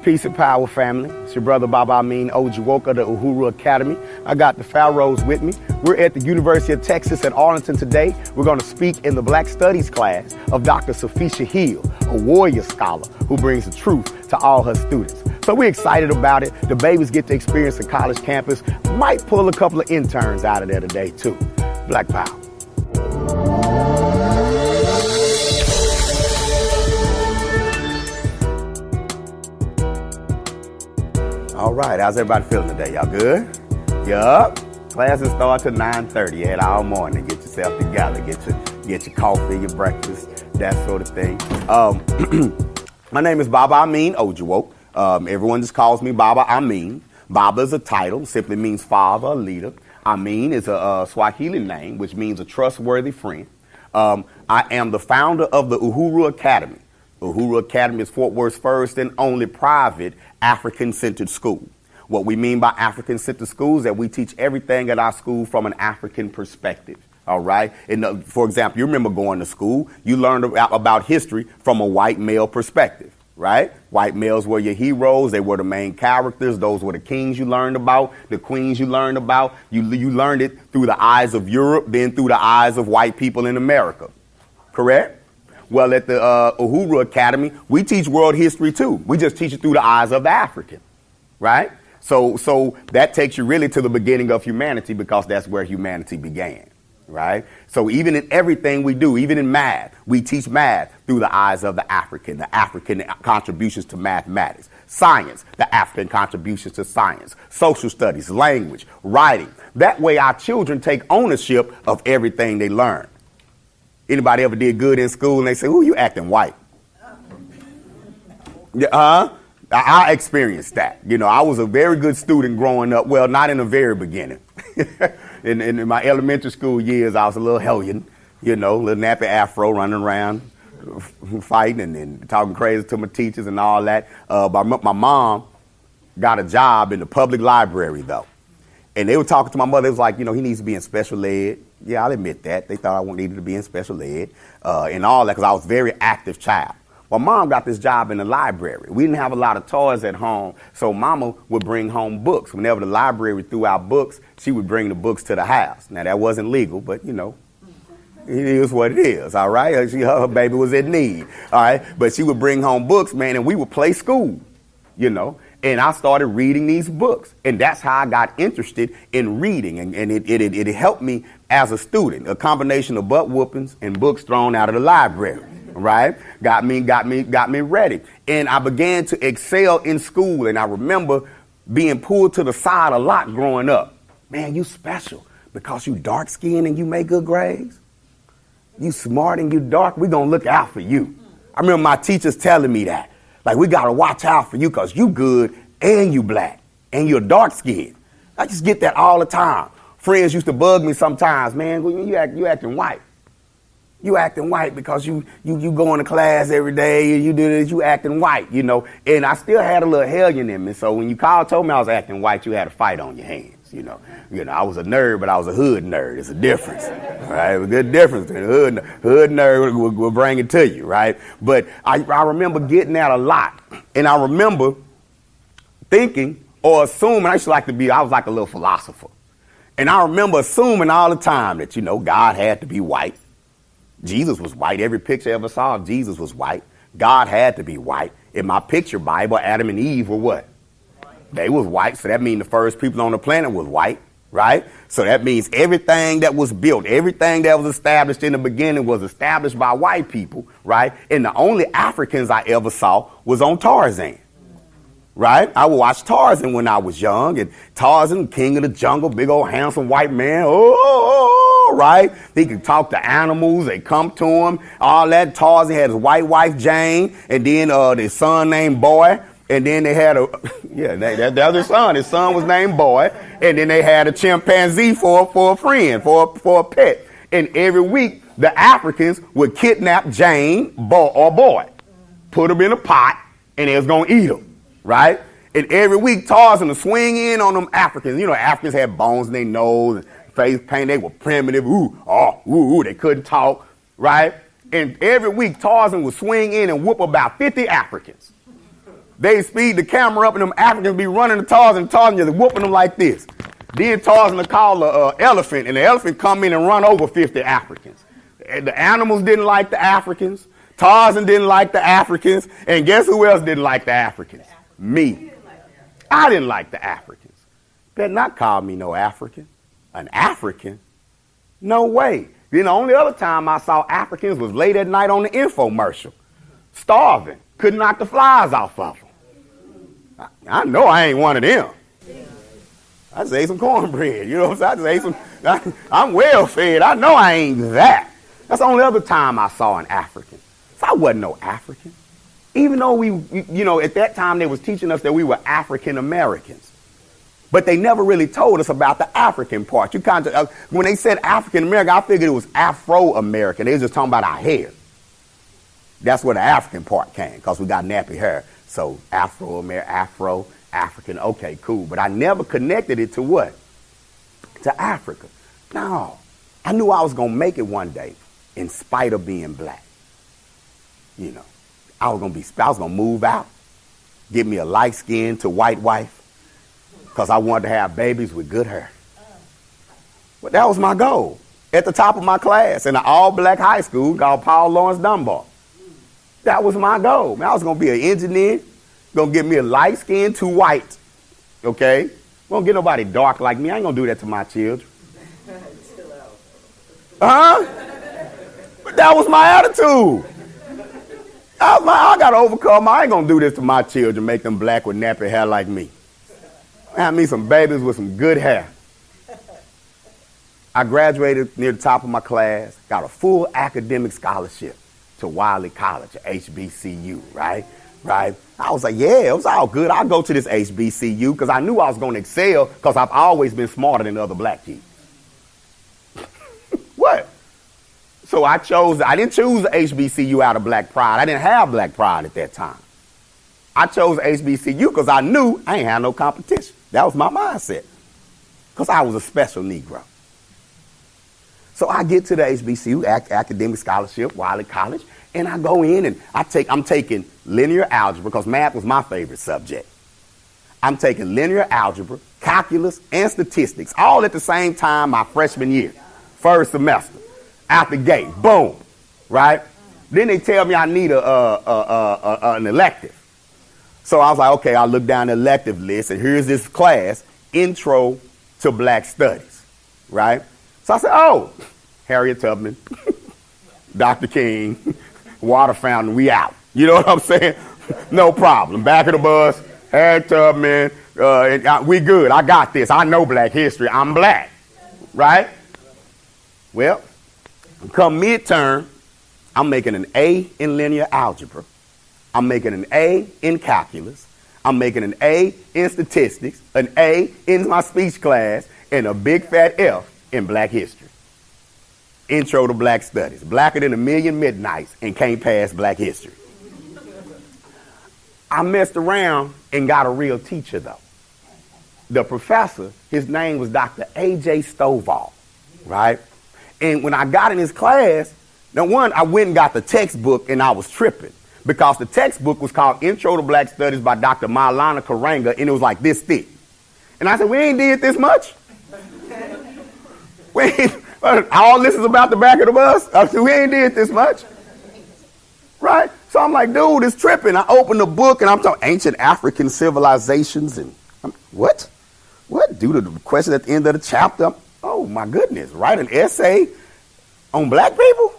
Peace and power, family. It's your brother Baba Amin Ojuwoke of the Uhuru Academy. I got the Pharaohs with me. We're at the University of Texas at Arlington today. We're going to speak in the Black Studies class of Dr. Safisha Hill, a warrior scholar who brings the truth to all her students. So we're excited about it. The babies get to experience the college campus. Might pull a couple of interns out of there today, too. Black power. All right, how's everybody feeling today? Y'all good? Yup. Classes start till 9:30 at all morning. Get yourself together. Get your coffee, your breakfast, that sort of thing. My name is Baba Amin Ojuwoke. Everyone just calls me Baba Amin. Baba is a title, simply means father, or leader. Amin is a Swahili name, which means a trustworthy friend. I am the founder of the Uhuru Academy. Uhuru Academy is Fort Worth's first and only private African Centered school. What we mean by African Centered school is that we teach everything at our school from an African perspective. All right. And for example, you remember going to school, you learned about history from a white male perspective, right? White males were your heroes. They were the main characters. Those were the kings you learned about, the queens you learned about. You learned it through the eyes of Europe, then through the eyes of white people in America. Correct? Well, at the Uhuru Academy, we teach world history, too. We just teach it through the eyes of the African, right? So that takes you really to the beginning of humanity because that's where humanity began, right? So even in everything we do, even in math, we teach math through the eyes of the African contributions to mathematics, science, the African contributions to science, social studies, language, writing. That way our children take ownership of everything they learn. Anybody ever did good in school and they say, "Ooh, you acting white"? I experienced that. You know, I was a very good student growing up. Well, not in the very beginning. in my elementary school years, I was a little hellion, you know, little nappy afro running around, fighting and talking crazy to my teachers and all that. But my mom got a job in the public library, though. And they were talking to my mother. It was like, you know, he needs to be in special ed. Yeah, I'll admit that. They thought I needed to be in special ed and all that because I was a very active child. Well, Mom got this job in the library. We didn't have a lot of toys at home, so Mama would bring home books. Whenever the library threw out books, she would bring the books to the house. Now, that wasn't legal, but, you know, it is what it is, all right? Her baby was in need, all right? But she would bring home books, man, and we would play school, you know? And I started reading these books, and that's how I got interested in reading, and it helped me as a student. A combination of butt whoopings and books thrown out of the library, right? Got me ready, and I began to excel in school. And I remember being pulled to the side a lot growing up. Man, you special because you dark skinned and you make good grades. You smart and you dark. We're gonna look out for you. I remember my teachers telling me that. Like, we got to watch out for you because you good and you black and you're dark skinned. I just get that all the time. Friends used to bug me sometimes, man, you acting white. You acting white because you going to class every day and you do this, you acting white, you know. And I still had a little hellion in me. So when you told me I was acting white, you had a fight on your hands. You know, I was a nerd, but I was a hood nerd. It's a difference, right? It's a good difference. The hood nerd will bring it to you, right? But I remember getting that a lot. And I remember thinking or assuming, I was like a little philosopher. And I remember assuming all the time that, you know, God had to be white. Jesus was white. Every picture I ever saw of Jesus was white. God had to be white. In my picture Bible, Adam and Eve were what? They was white, so that means the first people on the planet was white, right? So that means everything that was built, everything that was established in the beginning was established by white people, right? And the only Africans I ever saw was on Tarzan, right? I would watch Tarzan when I was young, and Tarzan, king of the jungle, big old handsome white man, right? He could talk to animals, they come to him, all that. Tarzan had his white wife, Jane, and then his son named Boy. And then they had that was his son. His son was named Boy. And then they had a chimpanzee for a friend, for a pet. And every week, the Africans would kidnap Jane Boy, put him in a pot, and they was going to eat him, right? And every week, Tarzan would swing in on them Africans. You know, Africans had bones in their nose and face paint. They were primitive. They couldn't talk, right? And every week, Tarzan would swing in and whoop about 50 Africans. They speed the camera up and them Africans be running to Tarzan and Tarzan just whooping them like this. Then Tarzan would call the elephant, and the elephant come in and run over 50 Africans. The animals didn't like the Africans. Tarzan didn't like the Africans. And guess who else didn't like the Africans? Me. I didn't like the Africans. Better not call me no African. An African? No way. Then the only other time I saw Africans was late at night on the infomercial. Starving. Couldn't knock the flies off of them. I know I ain't one of them. I just ate some cornbread. You know what I'm saying? I just ate some. I'm well fed. I know I ain't that. That's the only other time I saw an African. So I wasn't no African. Even though at that time they was teaching us that we were African Americans. But they never really told us about the African part. You kind of, when they said African American, I figured it was Afro American. They was just talking about our hair. That's where the African part came, because we got nappy hair. So African, okay, cool. But I never connected it to what? To Africa. No. I knew I was going to make it one day in spite of being black. You know, I was going to move out, get me a light-skinned to white wife, because I wanted to have babies with good hair. But that was my goal. At the top of my class in an all-black high school called Paul Lawrence Dunbar. That was my goal. Man, I was going to be an engineer, going to get me a light skin to white. Okay? Won't get nobody dark like me. I ain't going to do that to my children. But that was my attitude. I got to overcome. I ain't going to do this to my children, make them black with nappy hair like me. I had me some babies with some good hair. I graduated near the top of my class, got a full academic scholarship to Wiley College, HBCU, right? I was like, yeah, it was all good. I'll go to this HBCU because I knew I was going to excel because I've always been smarter than other black kids. What? So I didn't choose the HBCU out of black pride. I didn't have black pride at that time. I chose HBCU because I knew I ain't had no competition. That was my mindset because I was a special Negro. So I get to the HBCU, academic scholarship, Wiley College, and I go in and I'm taking linear algebra because math was my favorite subject. I'm taking linear algebra, calculus, and statistics all at the same time my freshman year, first semester, out the gate, boom, right? Then they tell me I need an elective. So I was like, okay, I'll look down the elective list, and here's this class, Intro to Black Studies, right? So I said, oh, Harriet Tubman, Dr. King, water fountain, we out. You know what I'm saying? No problem. Back of the bus, Harriet Tubman, we good. I got this. I know black history. I'm black, right? Well, come midterm, I'm making an A in linear algebra. I'm making an A in calculus. I'm making an A in statistics, an A in my speech class, and a big fat F in black history. Intro to Black Studies. Blacker than a million midnights and can't pass black history. I messed around and got a real teacher, though. The professor, his name was Dr. A.J. Stovall, right? And when I got in his class, now one, I went and got the textbook and I was tripping because the textbook was called Intro to Black Studies by Dr. Maulana Karanga, and it was like this thick. And I said, we ain't did this much. All this is about the back of the bus. I said, we ain't did this much. Right? So I'm like, dude, it's tripping. I open the book and I'm talking ancient African civilizations. And what? What? Due to the question at the end of the chapter. Oh, my goodness. Write an essay on black people?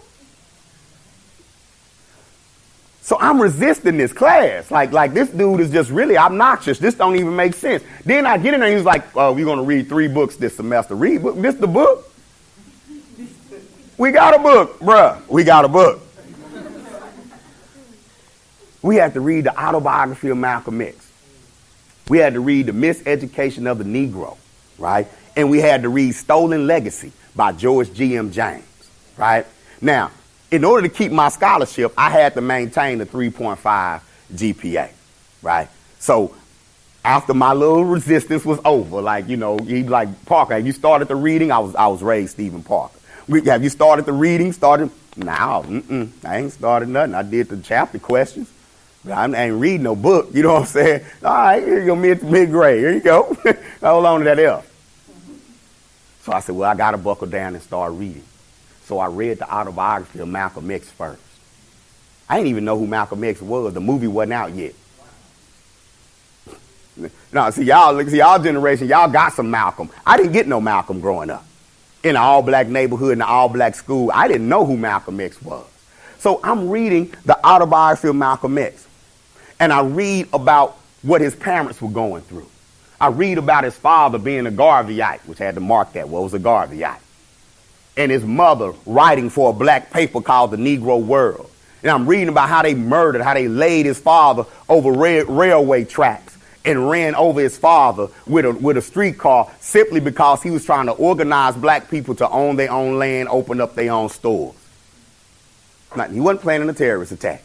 So I'm resisting this class. Like this dude is just really obnoxious. This don't even make sense. Then I get in there and he's like, oh, we're going to read 3 books this semester. Read book. This the book? We got a book, bruh. We got a book. We had to read the autobiography of Malcolm X. We had to read The Miseducation of the Negro, right? And we had to read Stolen Legacy by George G.M. James, right? Now, in order to keep my scholarship, I had to maintain a 3.5 GPA, right? So after my little resistance was over, like, you know, he'd like, Parker, have you started the reading? I was raised Stephen Parker. Have you started the reading? No, I ain't started nothing. I did the chapter questions. I ain't reading no book, you know what I'm saying? All right, here you go, mid-grade. Here you go. Hold on to that F. So I said, well, I got to buckle down and start reading. So I read the autobiography of Malcolm X first. I didn't even know who Malcolm X was. The movie wasn't out yet. No, see, y'all generation, y'all got some Malcolm. I didn't get no Malcolm growing up. In an all-black neighborhood, in an all-black school, I didn't know who Malcolm X was. So I'm reading the autobiography of Malcolm X. And I read about what his parents were going through. I read about his father being a Garveyite, which had to mark that. What was a Garveyite? And his mother writing for a black paper called The Negro World. And I'm reading about how they murdered, how they laid his father over railway tracks and ran over his father with a streetcar simply because he was trying to organize black people to own their own land, open up their own stores. Now, he wasn't planning a terrorist attack.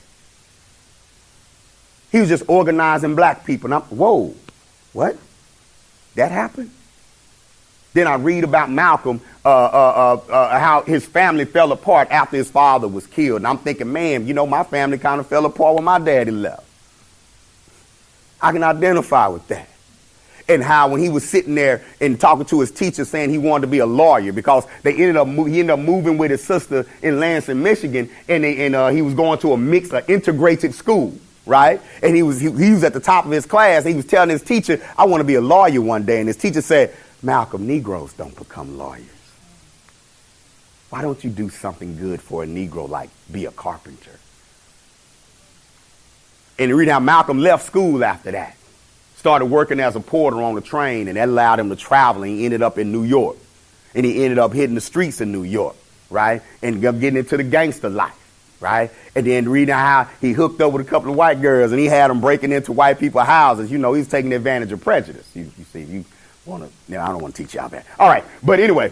He was just organizing black people. And I'm, whoa, what? That happened? Then I read about Malcolm, how his family fell apart after his father was killed. And I'm thinking, man, you know, my family kind of fell apart when my daddy left. I can identify with that. And how when he was sitting there and talking to his teacher saying he wanted to be a lawyer because he ended up moving with his sister in Lansing, Michigan, and he was going to an integrated school. Right? And he was at the top of his class. He was telling his teacher, I want to be a lawyer one day. And his teacher said, Malcolm, Negroes don't become lawyers. Why don't you do something good for a Negro, like be a carpenter? And you read how Malcolm left school after that. Started working as a porter on the train, and that allowed him to travel. And he ended up in New York. And he ended up hitting the streets in New York, right? And getting into the gangster life. Right? And then reading how he hooked up with a couple of white girls and he had them breaking into white people's houses. You know, he's taking advantage of prejudice. You see, you want to, I don't want to teach y'all that. All right. But anyway,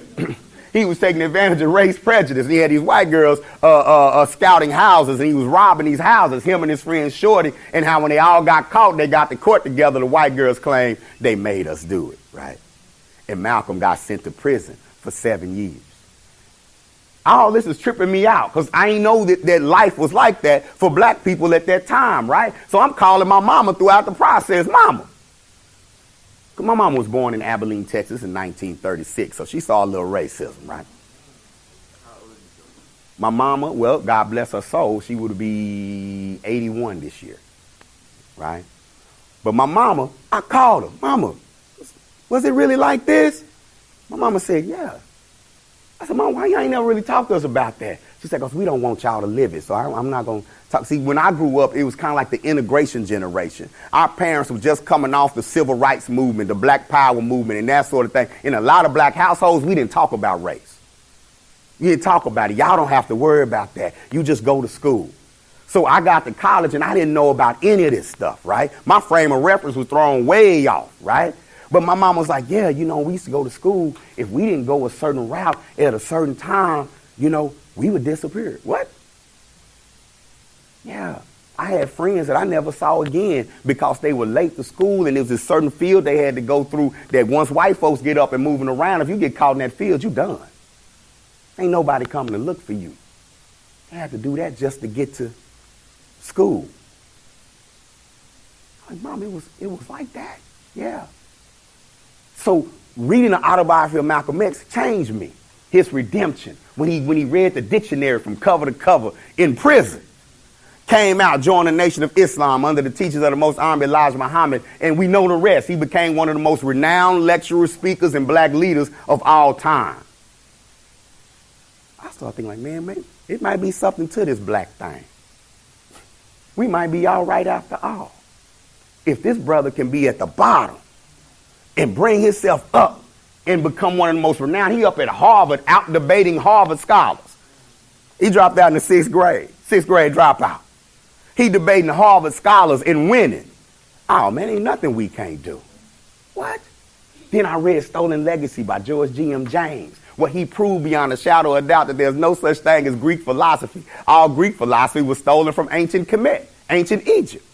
he was taking advantage of race prejudice. He had these white girls scouting houses, and he was robbing these houses, him and his friend Shorty, and how when they all got caught, they got to court together. The white girls claimed they made us do it. Right? And Malcolm got sent to prison for 7 years. All this is tripping me out because I ain't know that life was like that for black people at that time, right? So I'm calling my mama throughout the process, mama. Because my mama was born in Abilene, Texas in 1936, so she saw a little racism, right? My mama, well, God bless her soul, she would be 81 this year, right? But my mama, I called her, mama, was it really like this? My mama said, yeah. I said, Mom, why y'all ain't never really talked to us about that? She said, because we don't want y'all to live it, so I'm not going to talk. See, when I grew up, it was kind of like the integration generation. Our parents were just coming off the civil rights movement, the black power movement, and that sort of thing. In a lot of black households, we didn't talk about race. You didn't talk about it. Y'all don't have to worry about that. You just go to school. So I got to college, and I didn't know about any of this stuff, right? My frame of reference was thrown way off, right? But my mom was like, yeah, you know, we used to go to school. If we didn't go a certain route at a certain time, you know, we would disappear. What? Yeah. I had friends that I never saw again because they were late to school, and there was a certain field they had to go through that once white folks get up and moving around, if you get caught in that field, you done. Ain't nobody coming to look for you. They had to do that just to get to school. I'm like, Mom, it was like that. Yeah. So reading the autobiography of Malcolm X changed me. His redemption, when he read the dictionary from cover to cover in prison, came out, joined the Nation of Islam under the teachings of the Most Honorable Elijah Muhammad, and we know the rest. He became one of the most renowned lecturers, speakers, and black leaders of all time. I started thinking, like, man, maybe it might be something to this black thing. We might be all right after all. If this brother can be at the bottom and bring himself up and become one of the most renowned. He up at Harvard, out debating Harvard scholars. He dropped out in the sixth grade dropout. He debating Harvard scholars and winning. Oh, man, ain't nothing we can't do. What? Then I read Stolen Legacy by George G.M. James, where he proved beyond a shadow of doubt that there's no such thing as Greek philosophy. All Greek philosophy was stolen from ancient Kemet, ancient Egypt.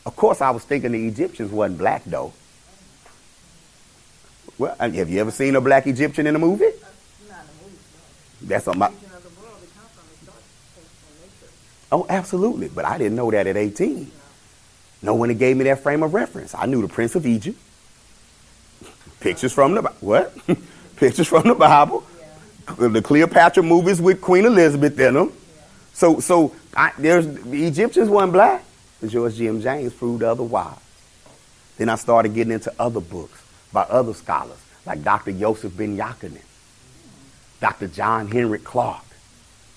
Of course, I was thinking the Egyptians wasn't black, though. Well, have you ever seen a black Egyptian in a movie? Not in a movie. No. That's something. Oh, absolutely. But I didn't know that at 18. No one gave me that frame of reference. I knew the Prince of Egypt. Pictures from the what? Pictures from the Bible. The Cleopatra movies with Queen Elizabeth in them. So the Egyptians weren't black. But George G.M. James proved otherwise. Then I started getting into other books by other scholars, like Dr. Yosef Ben Yaakov, Dr. John Henrik Clark,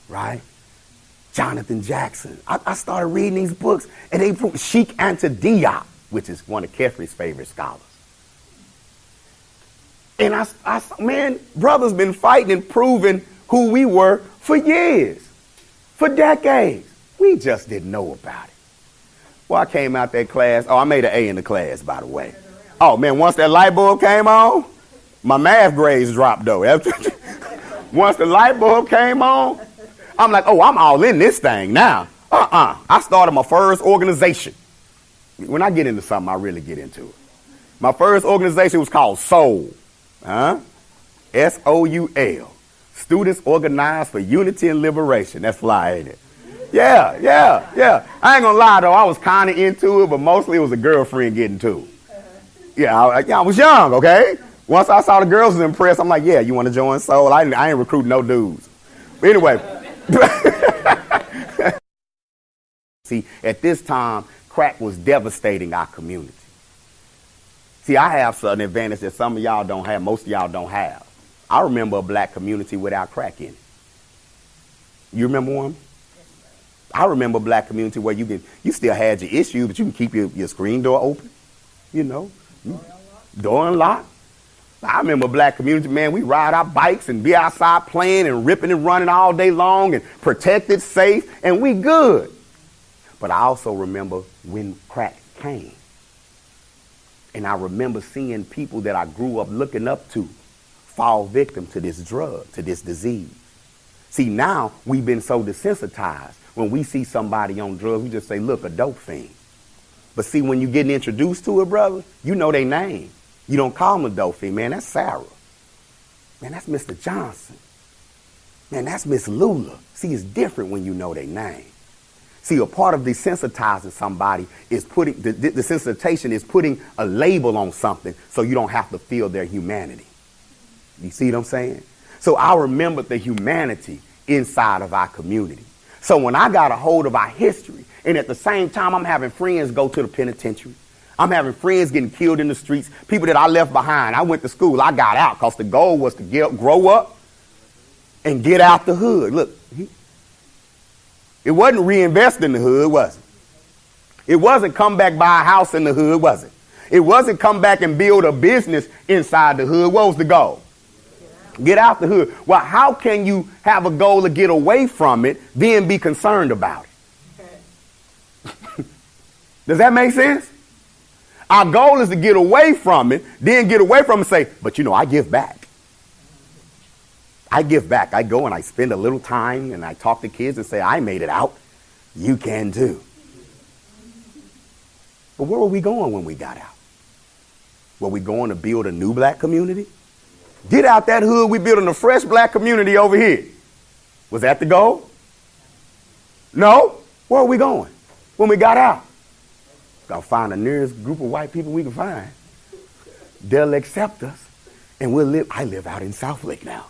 right? Jonathan Jackson. I started reading these books, and they proved Sheikh Anta Diop, which is one of Kefri's favorite scholars. And man, brothers been fighting and proving who we were for years, for decades. We just didn't know about it. Well, I came out that class. Oh, I made an A in the class, by the way. Oh, man, once that light bulb came on, my math grades dropped, though. Once the light bulb came on, I'm like, oh, I'm all in this thing now. I started my first organization. When I get into something, I really get into it. My first organization was called SOUL. SOUL. Students Organized for Unity and Liberation. That's fly, ain't it? Yeah. I ain't gonna lie, though. I was kind of into it, but mostly it was a girlfriend getting to it. Yeah, I was young, okay? Once I saw the girls was impressed, I'm like, yeah, you want to join SOUL? I ain't recruiting no dudes. But anyway. See, at this time, crack was devastating our community. See, I have an advantage that some of y'all don't have, most of y'all don't have. I remember a black community without crack in it. You remember one? I remember a black community where you still had your issues, but you can keep your screen door open, door unlocked. I remember a black community, man, we ride our bikes and be outside playing and ripping and running all day long and protected, safe, and we good. But I also remember when crack came. And I remember seeing people that I grew up looking up to fall victim to this drug, to this disease. See, now we've been so desensitized. When we see somebody on drugs, we just say, look, a dope fiend. But see, when you're getting introduced to it, brother, you know their name. You don't call them a dope fiend. Man, that's Sarah. Man, that's Mr. Johnson. Man, that's Miss Lula. See, it's different when you know their name. See, a part of desensitizing somebody is putting, the desensitization is putting a label on something so you don't have to feel their humanity. You see what I'm saying? So I remember the humanity inside of our community. So when I got a hold of our history, and at the same time I'm having friends go to the penitentiary, I'm having friends getting killed in the streets, people that I left behind. I went to school, I got out because the goal was to grow up and get out the hood. Look, it wasn't reinvest in the hood, was it? It wasn't come back buy a house in the hood, was it? It wasn't come back and build a business inside the hood. What was the goal? Get out the hood. Well, how can you have a goal to get away from it, then be concerned about it? Does that make sense? Our goal is to get away from it, then get away from it and say, but I give back. I give back. I go and I spend a little time and I talk to kids and say, I made it out. You can too. But where were we going when we got out? Were we going to build a new black community? Get out that hood, we building a fresh black community over here. Was that the goal? No. Where are we going when we got out? Gotta find the nearest group of white people we can find. They'll accept us and we'll live. I live out in South Lake now.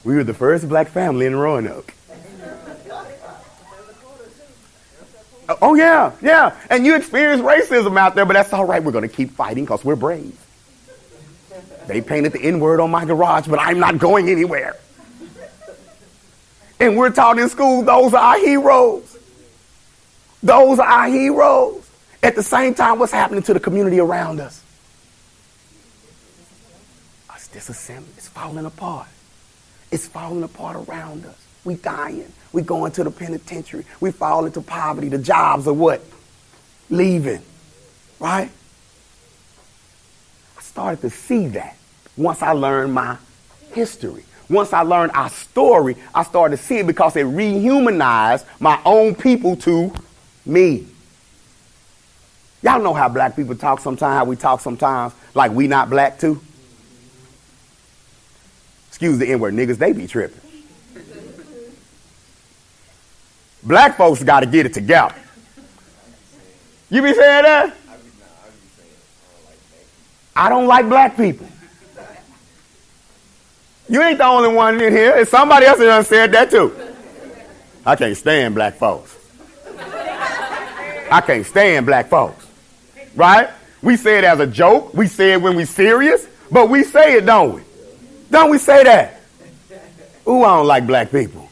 We were the first black family in Roanoke. Oh, yeah. And you experience racism out there, but that's all right. We're going to keep fighting because we're brave. They painted the N-word on my garage, but I'm not going anywhere. And we're taught in school, those are our heroes. Those are our heroes. At the same time, what's happening to the community around us? Us disassembling. It's falling apart. It's falling apart around us. We dying. We going to the penitentiary. We fall into poverty. The jobs are what? Leaving. Right? I started to see that once I learned my history. Once I learned our story, I started to see it because it rehumanized my own people to me. Y'all know how black people talk sometimes, how we talk sometimes, like we not black too. Excuse the N-word, niggas, they be tripping. Black folks got to get it together. You be saying that? I don't like black people. You ain't the only one in here. It's somebody else that done said that too. I can't stand black folks. I can't stand black folks. Right? We say it as a joke. We say it when we serious. But we say it, don't we? Don't we say that? Ooh, I don't like black people.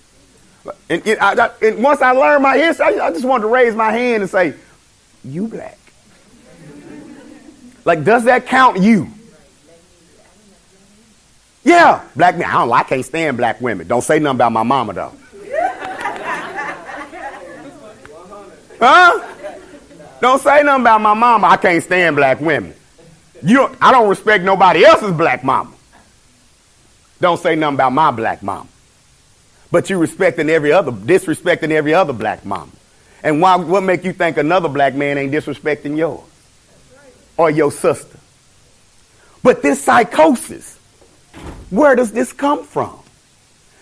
And once I learned my history, I just wanted to raise my hand and say, you black. Like, does that count you? Yeah, black men. I can't stand black women. Don't say nothing about my mama, though. Huh? Don't say nothing about my mama. I can't stand black women. I don't respect nobody else's black mama. Don't say nothing about my black mama. But you disrespecting every other black mama. And what make you think another black man ain't disrespecting yours? Or your sister? But this psychosis, where does this come from?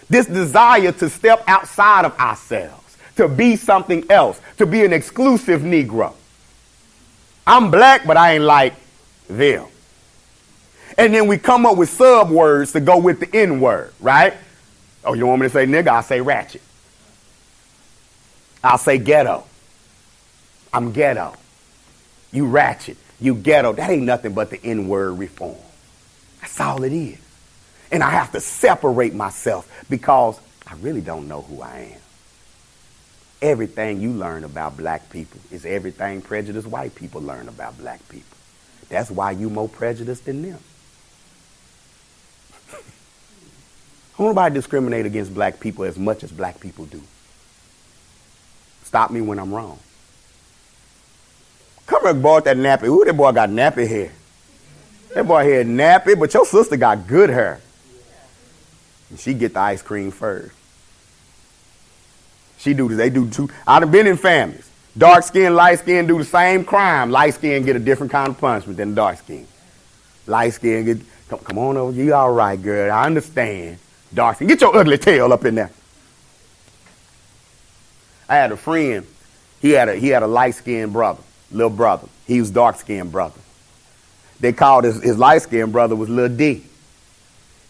This desire to step outside of ourselves, to be something else, to be an exclusive Negro. I'm black, but I ain't like them. And then we come up with sub words to go with the N word, right? Oh, you want me to say nigga? I'll say ratchet. I'll say ghetto. I'm ghetto. You ratchet. You ghetto. That ain't nothing but the N word reform. That's all it is. And I have to separate myself because I really don't know who I am. Everything you learn about black people is everything prejudiced white people learn about black people. That's why you more prejudiced than them. Nobody discriminate against black people as much as black people do. Stop me when I'm wrong. Come here, boy, with that nappy. Ooh, that boy got nappy hair. That boy had nappy, but your sister got good hair. And she get the ice cream first. She do this. They do too. I done been in families. Dark skin, light skin do the same crime. Light skin get a different kind of punishment than dark skin. Light skin get, come on over. You all right, girl. I understand. Dark skin. Get your ugly tail up in there. I had a friend. He had a light skinned brother, little brother. He was dark skinned brother. They called his light skinned brother was Lil D.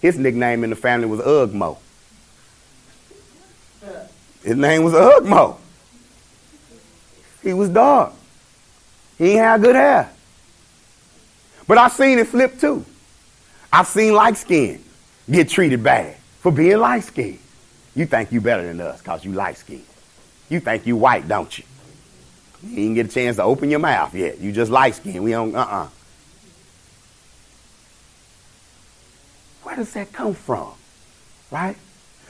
His nickname in the family was Ugmo. His name was Ugmo. He was dark. He ain't had good hair. But I seen it flip too. I've seen light skin get treated bad for being light skinned. You think you better than us because you light skinned. You think you white, don't you? You didn't get a chance to open your mouth yet. You just light skinned. We don't, Where does that come from? Right?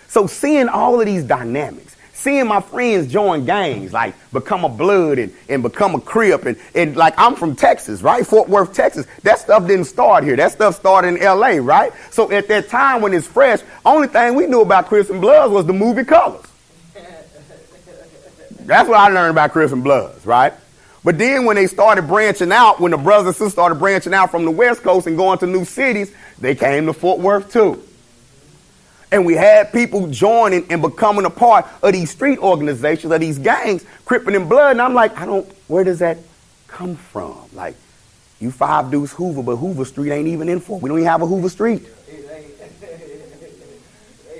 So seeing all of these dynamics, seeing my friends join gangs, like become a Blood and become a Crip, and like I'm from Texas, right? Fort Worth, Texas. That stuff didn't start here. That stuff started in LA, right? So at that time when it's fresh, only thing we knew about Crips and Bloods was the movie Colors. That's what I learned about Crips and Bloods, right? But then when they started branching out, when the brothers and sisters started branching out from the West Coast and going to new cities, they came to Fort Worth too. And we had people joining and becoming a part of these street organizations, of these gangs, Crippin' and Blood. And I'm like, where does that come from? Like, you five dudes Hoover, but Hoover Street ain't even in Fort. We don't even have a Hoover Street. They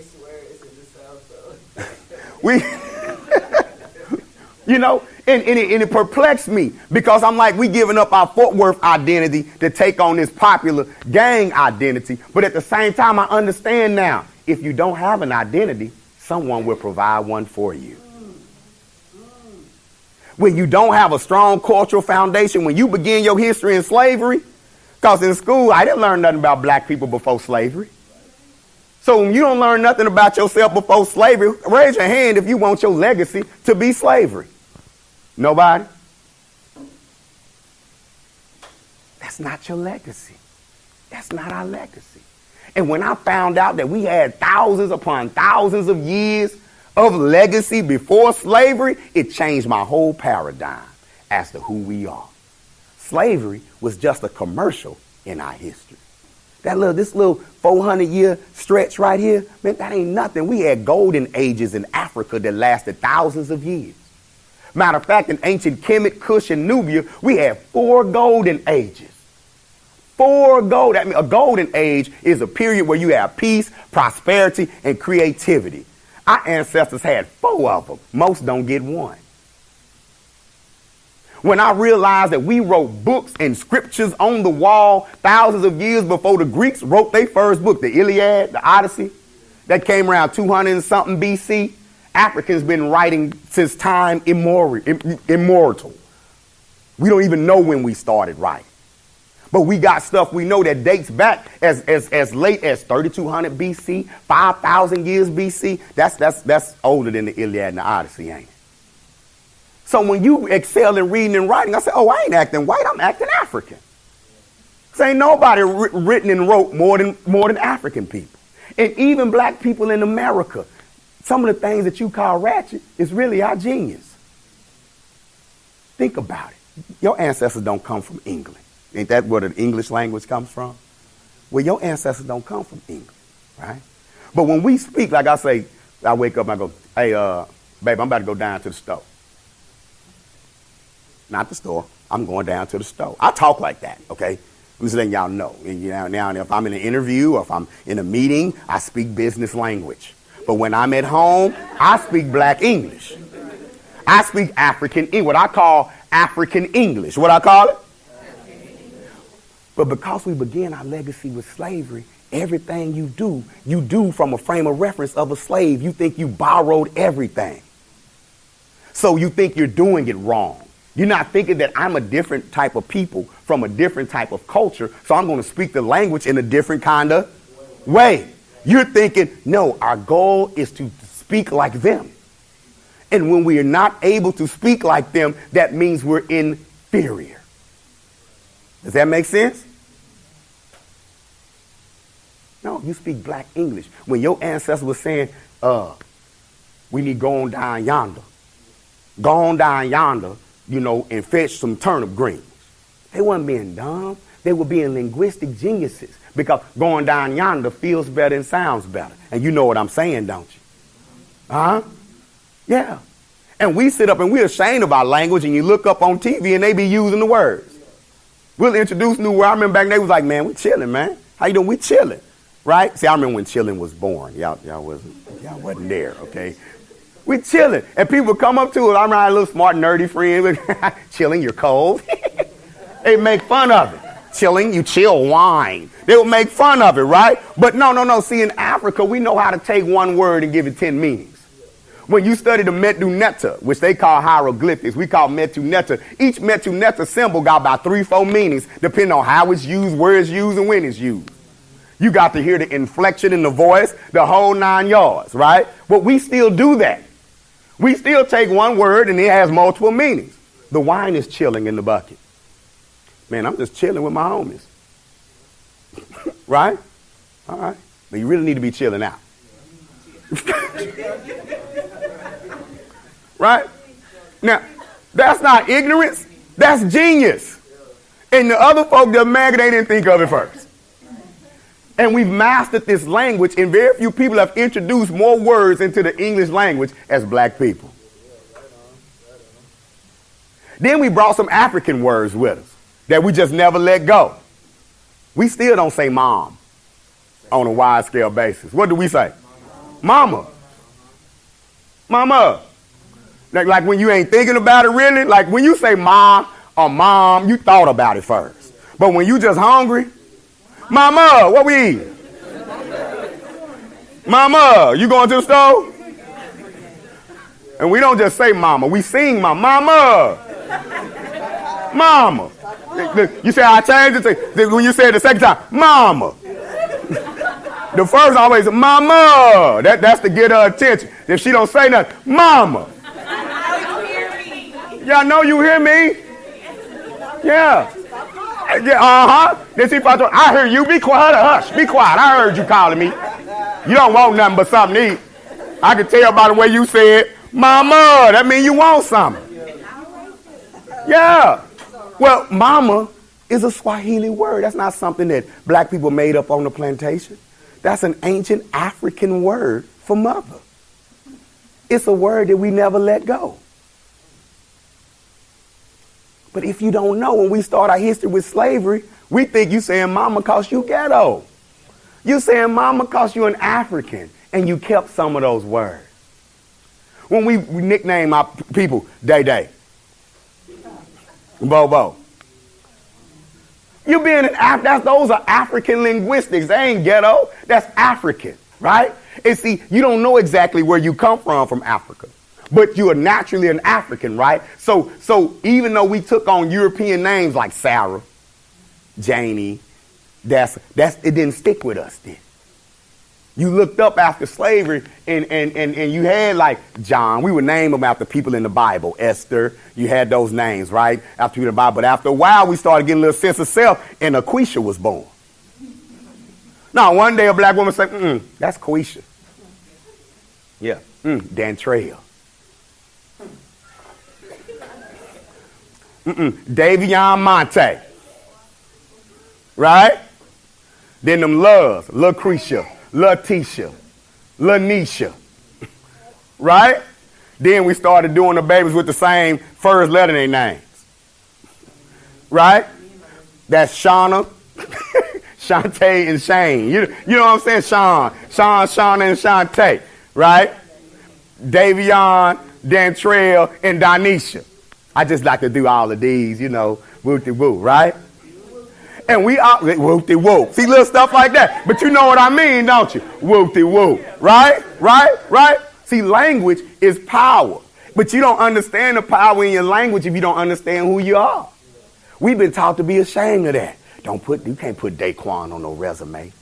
swear it's in the South, though. And it perplexed me because I'm like, we giving up our Fort Worth identity to take on this popular gang identity. But at the same time, I understand now, if you don't have an identity, someone will provide one for you. When you don't have a strong cultural foundation, when you begin your history in slavery, because in school, I didn't learn nothing about black people before slavery. So when you don't learn nothing about yourself before slavery, raise your hand if you want your legacy to be slavery. Nobody? That's not your legacy. That's not our legacy. And when I found out that we had thousands upon thousands of years of legacy before slavery, it changed my whole paradigm as to who we are. Slavery was just a commercial in our history. This little 400-year stretch right here, man, that ain't nothing. We had golden ages in Africa that lasted thousands of years. Matter of fact, in ancient Kemet, Kush, and Nubia, we had 4 golden ages. 4 gold. I mean, a golden age is a period where you have peace, prosperity, and creativity. Our ancestors had 4 of them. Most don't get 1. When I realized that we wrote books and scriptures on the wall thousands of years before the Greeks wrote their first book, the Iliad, the Odyssey, that came around 200 and something BC. Africans been writing since time immortal. We don't even know when we started writing. But we got stuff we know that dates back as late as 3200 BC, 5,000 years BC. That's older than the Iliad and the Odyssey, ain't it? So when you excel in reading and writing, I say, oh, I ain't acting white, I'm acting African. Because ain't nobody written and wrote more than African people. And even black people in America, some of the things that you call ratchet is really our genius. Think about it. Your ancestors don't come from England. Ain't that where the English language comes from? Well, your ancestors don't come from England, right? But when we speak, like I say, I wake up and I go, hey, babe, I'm about to go down to the store. Not the store. I'm going down to the store. I talk like that, okay? I'm just letting y'all know. And now, if I'm in an interview or if I'm in a meeting, I speak business language. But when I'm at home, I speak black English. I speak African English, what I call African English. What I call it? But because we began our legacy with slavery, everything you do from a frame of reference of a slave. You think you borrowed everything. So you think you're doing it wrong. You're not thinking that I'm a different type of people from a different type of culture, so I'm going to speak the language in a different kind of way. You're thinking, no, our goal is to speak like them. And when we are not able to speak like them, that means we're inferior. Does that make sense? No, you speak black English. When your ancestors were saying, we need to go on down yonder. Go on down yonder, and fetch some turnip greens. They weren't being dumb. They were being linguistic geniuses because going down yonder feels better and sounds better. And you know what I'm saying, don't you? Huh? Yeah. And we sit up and we're ashamed of our language, and you look up on TV and they be using the words. We'll introduce new words. I remember back then they was like, man, we chilling, man. How you doing? We chilling. Right? See, I remember when chilling was born. Y'all wasn't there, okay? We chilling. And people come up to it. I'm a little smart, nerdy friend. Chilling, you're cold. They make fun of it. Chilling, you chill wine. They will make fun of it, right? But no. See, in Africa, we know how to take one word and give it 10 meanings. When you study the Medu Netta, which they call hieroglyphics, we call Medu Netta. Each Medu Netta symbol got about 3-4 meanings, depending on how it's used, where it's used, and when it's used. You got to hear the inflection in the voice, the whole 9 yards, right? But we still do that. We still take one word and it has multiple meanings. The wine is chilling in the bucket. Man, I'm just chilling with my homies. Right? All right. But you really need to be chilling out. Right? Now, that's not ignorance. That's genius. And the other folk that mad, they didn't think of it first. And we've mastered this language, and very few people have introduced more words into the English language as black people. Then we brought some African words with us that we just never let go. We still don't say mom on a wide scale basis. What do we say? Mama. Mama. Like when you ain't thinking about it really, like when you say mom or mom, you thought about it first. But when you just hungry, Mama, what we eat? Mama, you going to the store? And we don't just say mama, we sing mama. Mama. You say I changed it when you say it the second time, mama. The first always mama. That's to get her attention. If she don't say nothing, mama. Y'all know you hear me? Yeah. Then she probably told, I hear you. Be quiet or hush. Be quiet. I heard you calling me. You don't want nothing but something to eat. I can tell by the way you said, mama. That means you want something. Yeah. Well, mama is a Swahili word. That's not something that black people made up on the plantation. That's an ancient African word for mother. It's a word that we never let go. But if you don't know, when we start our history with slavery, we think you saying mama cause you ghetto. You saying mama cause you an African, and you kept some of those words. When we nickname our people Day Day, Bobo, you being an those are African linguistics. They ain't ghetto. That's African, right? And see, you don't know exactly where you come from Africa. But you are naturally an African, right? So even though we took on European names like Sarah, Janie, it didn't stick with us then. You looked up after slavery and you had like John. We would name them after people in the Bible. Esther, you had those names, right? After people in the Bible. But after a while, we started getting a little sense of self, and Aquisha was born. Now, one day a black woman said, that's Quisha. Yeah, Dantrell. Davion Monte. Right? Then them loves, LaCretia, Letitia, Lanisha. Right? Then we started doing the babies with the same first letter in their names. Right? That's Shauna, Shantae, and Shane. You know what I'm saying? Shauna, and Shantae. Right? Davion, Dantrell, and Donisha. I just like to do all of these, woo-de-woo, right? And we are, woo-de-woo. See, little stuff like that. But you know what I mean, don't you? Woo-de-woo, right? See, language is power. But you don't understand the power in your language if you don't understand who you are. We've been taught to be ashamed of that. You can't put Daquan on no resume.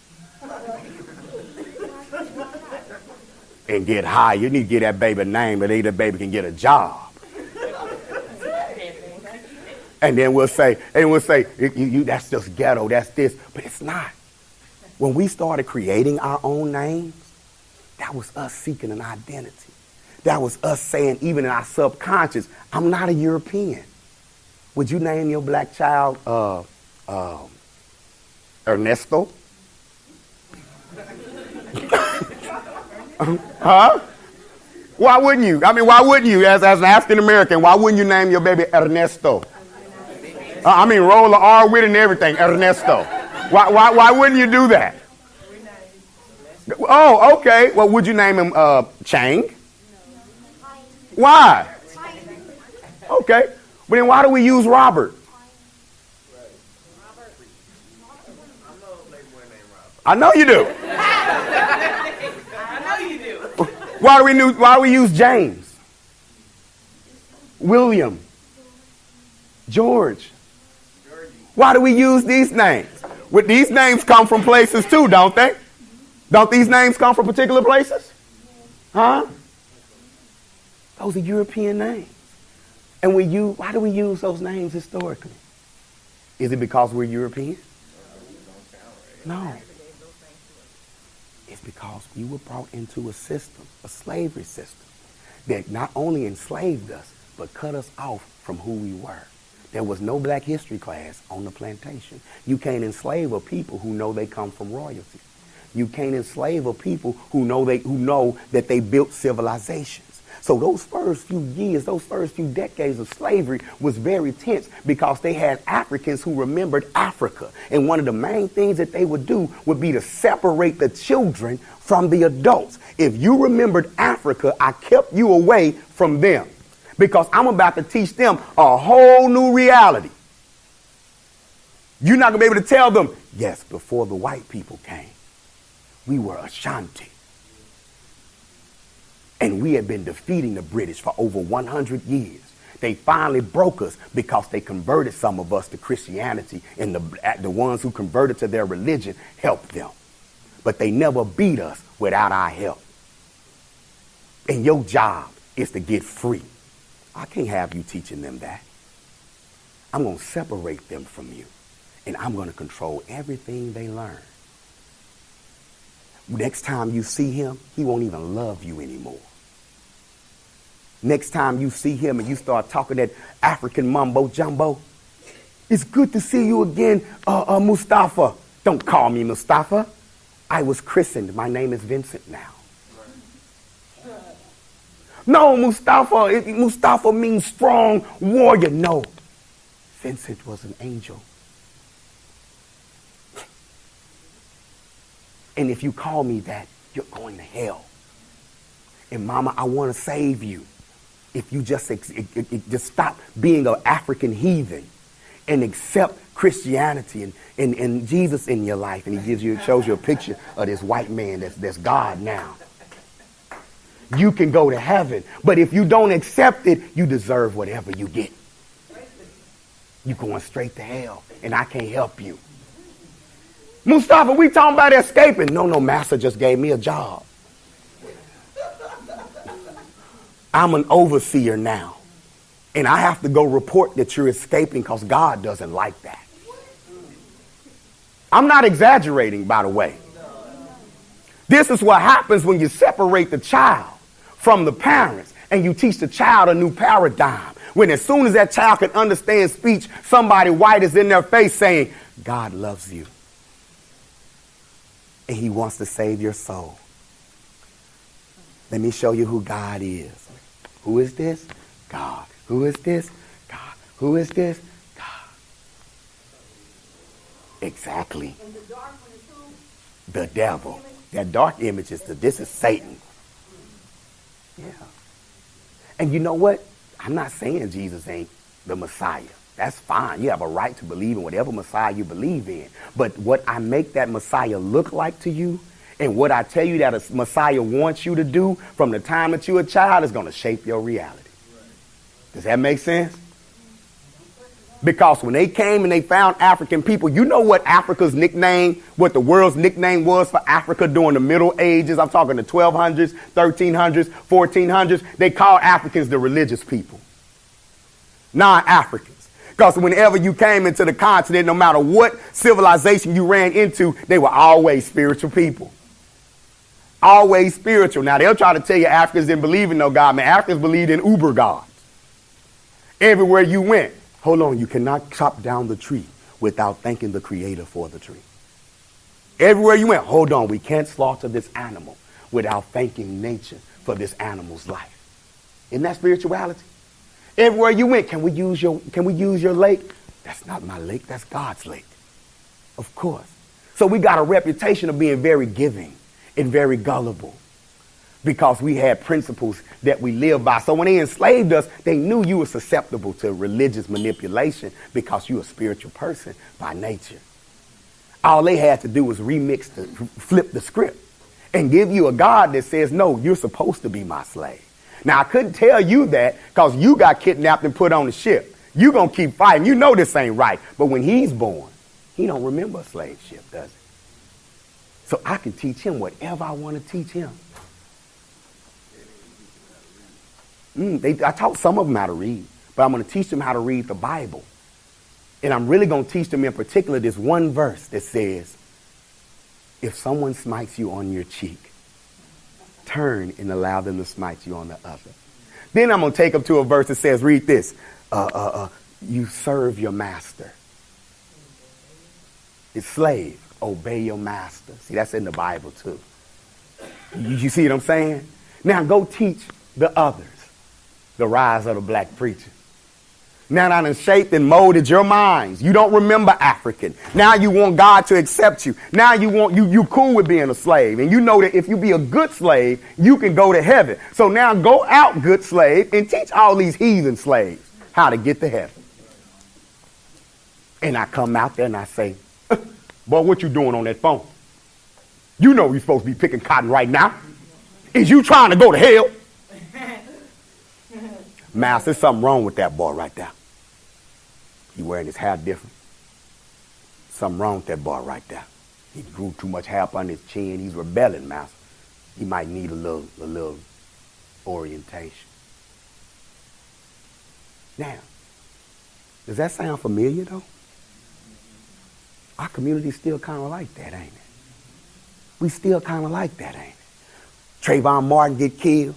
And get high. You need to get that baby a name, but that baby can get a job. And then we'll say, that's just ghetto, that's this. But it's not. When we started creating our own names, that was us seeking an identity. That was us saying, even in our subconscious, I'm not a European. Would you name your black child Ernesto? Huh? Why wouldn't you? Why wouldn't you? As an African American, why wouldn't you name your baby Ernesto? Roll the R with it and everything, Ernesto. Why wouldn't you do that? Oh, okay. Well, would you name him Chang? Why? Okay. But then why do we use Robert? I know you do. Why do we use James? William? George? Why do we use these names? These names come from places too, don't they? Don't these names come from particular places? Huh? Those are European names. And why do we use those names historically? Is it because we're European? No. It's because we were brought into a system, a slavery system, that not only enslaved us, but cut us off from who we were. There was no black history class on the plantation. You can't enslave a people who know they come from royalty. You can't enslave a people who know that they built civilizations. So those first few years, those first few decades of slavery was very tense because they had Africans who remembered Africa. And one of the main things that they would do would be to separate the children from the adults. If you remembered Africa, I kept you away from them because I'm about to teach them a whole new reality. You're not going to be able to tell them, yes, before the white people came, we were Ashanti. And we had been defeating the British for over 100 years. They finally broke us because they converted some of us to Christianity, and the ones who converted to their religion helped them. But they never beat us without our help. And your job is to get free. I can't have you teaching them that. I'm going to separate them from you, and I'm going to control everything they learn. Next time you see him, he won't even love you anymore. Next time you see him and you start talking that African mumbo jumbo, It's good to see you again, Mustafa. Don't call me Mustafa. I was christened. My name is Vincent now. No, Mustafa. Mustafa means strong warrior. No, Vincent was an angel. And if you call me that, you're going to hell. And Mama, I want to save you. If you just stop being an African heathen and accept Christianity and Jesus in your life. And he shows you a picture of this white man that's God now. You can go to heaven. But if you don't accept it, you deserve whatever you get. You're going straight to hell. And I can't help you. Mustafa, we talking about escaping. No, Master just gave me a job. I'm an overseer now. And I have to go report that you're escaping because God doesn't like that. I'm not exaggerating, by the way. This is what happens when you separate the child from the parents and you teach the child a new paradigm. When as soon as that child can understand speech, somebody white is in their face saying, God loves you. And he wants to save your soul. Let me show you who God is. Who is this? God. Who is this? God. Who is this? God. Exactly. And the dark one is who? The devil. That dark image this is Satan. Yeah. And you know what? I'm not saying Jesus ain't the Messiah. That's fine. You have a right to believe in whatever Messiah you believe in. But what I make that Messiah look like to you and what I tell you that a Messiah wants you to do from the time that you're a child is going to shape your reality. Does that make sense? Because when they came and they found African people, you know what Africa's nickname, what the world's nickname was for Africa during the Middle Ages? I'm talking the 1200s, 1300s, 1400s. They called Africans the religious people. Non-Africans. Because whenever you came into the continent, no matter what civilization you ran into, they were always spiritual people. Always spiritual. Now, they'll try to tell you Africans didn't believe in no God. Man, Africans believed in uber gods. Everywhere you went. Hold on, you cannot chop down the tree without thanking the creator for the tree. Everywhere you went, hold on, we can't slaughter this animal without thanking nature for this animal's life. Isn't that spirituality? Everywhere you went, can we use your lake? That's not my lake, that's God's lake. Of course. So we got a reputation of being very giving and very gullible because we had principles that we live by. So when they enslaved us, they knew you were susceptible to religious manipulation because you're a spiritual person by nature. All they had to do was flip the script and give you a God that says, no, you're supposed to be my slave. Now, I couldn't tell you that because you got kidnapped and put on the ship. You're going to keep fighting. You know this ain't right. But when he's born, he don't remember a slave ship, does he? So I can teach him whatever I want to teach him. I taught some of them how to read, but I'm going to teach them how to read the Bible. And I'm really going to teach them in particular this one verse that says, if someone smites you on your cheek, turn and allow them to smite you on the other. Then I'm going to take them to a verse that says, read this, you serve your master. It's slave, obey your master. See, that's in the Bible too. You see what I'm saying? Now go teach the others the rise of the black preacher. Now that done shaped and molded your minds. You don't remember African. Now you want God to accept you. Now you cool with being a slave. And you know that if you be a good slave, you can go to heaven. So now go out, good slave, and teach all these heathen slaves how to get to heaven. And I come out there and I say, boy, what you doing on that phone? You know you're supposed to be picking cotton right now. Is you trying to go to hell? Mouse, there's something wrong with that boy right there. He wearing his hair different. Something wrong with that boy right there. He grew too much hair up on his chin. He's rebelling, Mouse. He might need a little orientation. Now, does that sound familiar though? Our community's still kind of like that, ain't it? We still kind of like that, ain't it? Trayvon Martin get killed.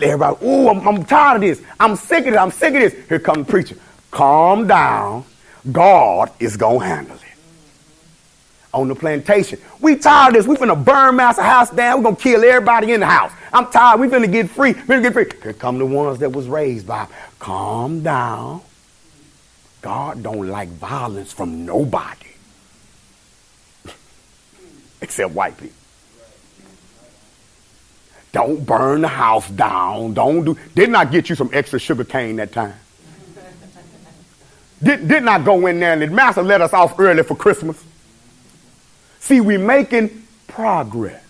Everybody, ooh, I'm tired of this. I'm sick of this. Here comes the preacher. Calm down. God is going to handle it. On the plantation. We tired of this. We finna burn Master house down. We're going to kill everybody in the house. I'm tired. We finna get free. Here come the ones that was raised by. Calm down. God don't like violence from nobody. Except white people. Don't burn the house down. Did not get you some extra sugar cane that time. Did not go in there and the master let us off early for Christmas. See, we're making progress.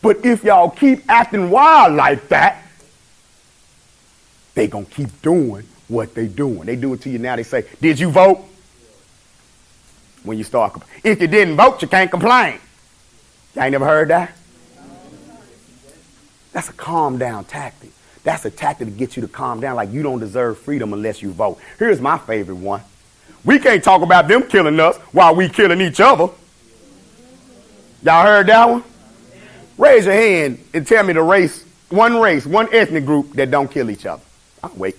But if y'all keep acting wild like that, they gonna keep doing what they doing. They do it to you now. They say, did you vote? When you start, if you didn't vote, you can't complain. Y'all ain't never heard that? That's a calm down tactic. That's a tactic to get you to calm down, like you don't deserve freedom unless you vote. Here's my favorite one. We can't talk about them killing us while we killing each other. Y'all heard that one? Raise your hand and tell me one ethnic group that don't kill each other. I'll wait.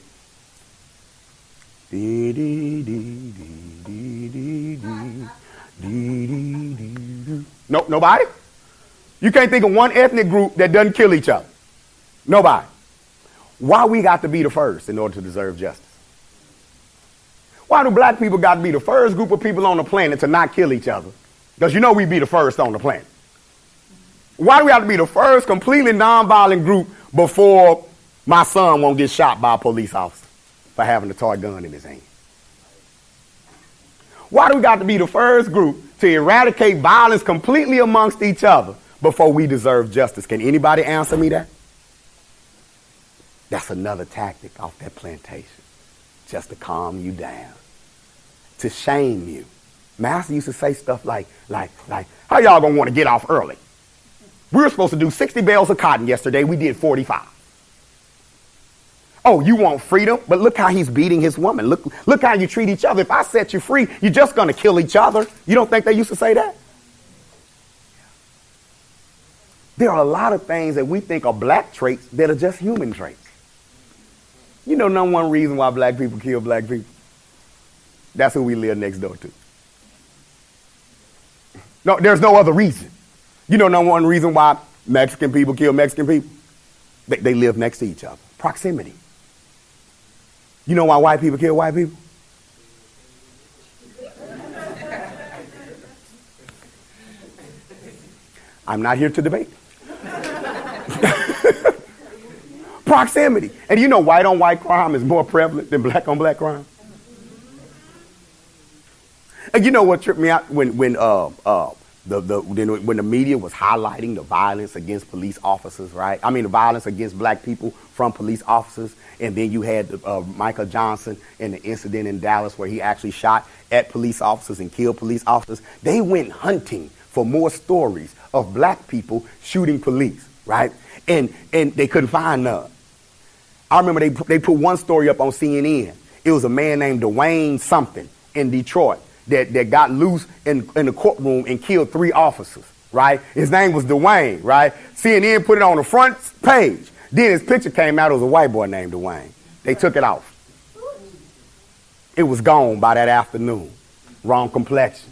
No, nobody? You can't think of one ethnic group that doesn't kill each other. Nobody. Why we got to be the first in order to deserve justice? Why do black people got to be the first group of people on the planet to not kill each other? Because you know we be the first on the planet. Why do we have to be the first completely nonviolent group before my son won't get shot by a police officer for having a toy gun in his hand? Why do we got to be the first group to eradicate violence completely amongst each other before we deserve justice? Can anybody answer me that? That's another tactic off that plantation, just to calm you down, to shame you. Master used to say stuff like, how y'all gonna want to get off early? We were supposed to do 60 bales of cotton yesterday. We did 45. Oh, you want freedom? But look how he's beating his woman. Look how you treat each other. If I set you free, you're just going to kill each other. You don't think they used to say that? There are a lot of things that we think are black traits that are just human traits. You know, number one reason why black people kill black people? That's who we live next door to. No, there's no other reason. You know, number one reason why Mexican people kill Mexican people? They live next to each other. Proximity. You know why white people kill white people? I'm not here to debate. Proximity. And you know white on white crime is more prevalent than black on black crime? And you know what tripped me out when the media was highlighting the violence against police officers, right? I mean, the violence against black people from police officers. And then you had Michael Johnson and the incident in Dallas where he actually shot at police officers and killed police officers. They went hunting for more stories of black people shooting police, right? And they couldn't find none. I remember they put one story up on CNN. It was a man named Dwayne something in Detroit that got loose in the courtroom and killed 3 officers, right? His name was Dwayne, right? CNN put it on the front page. Then his picture came out. It was a white boy named Dwayne. They took it off. It was gone by that afternoon. Wrong complexion.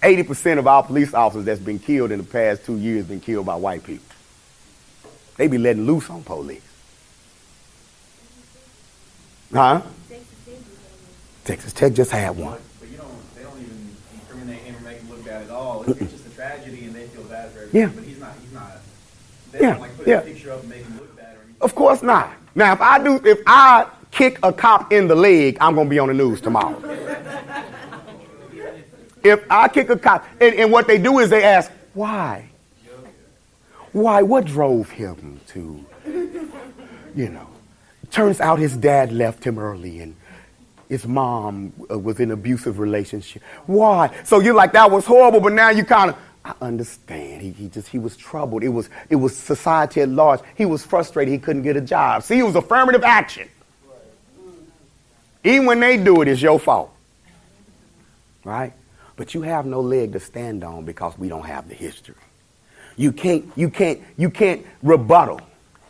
80% of our police officers that's been killed in the past 2 years been killed by white people. They be letting loose on police. Huh? Texas Tech just had one. But they don't even incriminate him or make him look bad at all. It's just a tragedy and they feel bad for everything. Yeah. But he's not. They don't like put a picture up and make him look bad or anything. Of course not. Now, if I kick a cop in the leg, I'm going to be on the news tomorrow. If I kick a cop, and what they do is they ask, why? Why? What drove him to, turns out his dad left him early and his mom was in an abusive relationship. Why? So you're like, that was horrible, but now you kind of, I understand. He was troubled. It was society at large. He was frustrated. He couldn't get a job. See, it was affirmative action. Even when they do it, it's your fault. Right? But you have no leg to stand on because we don't have the history. You can't rebuttal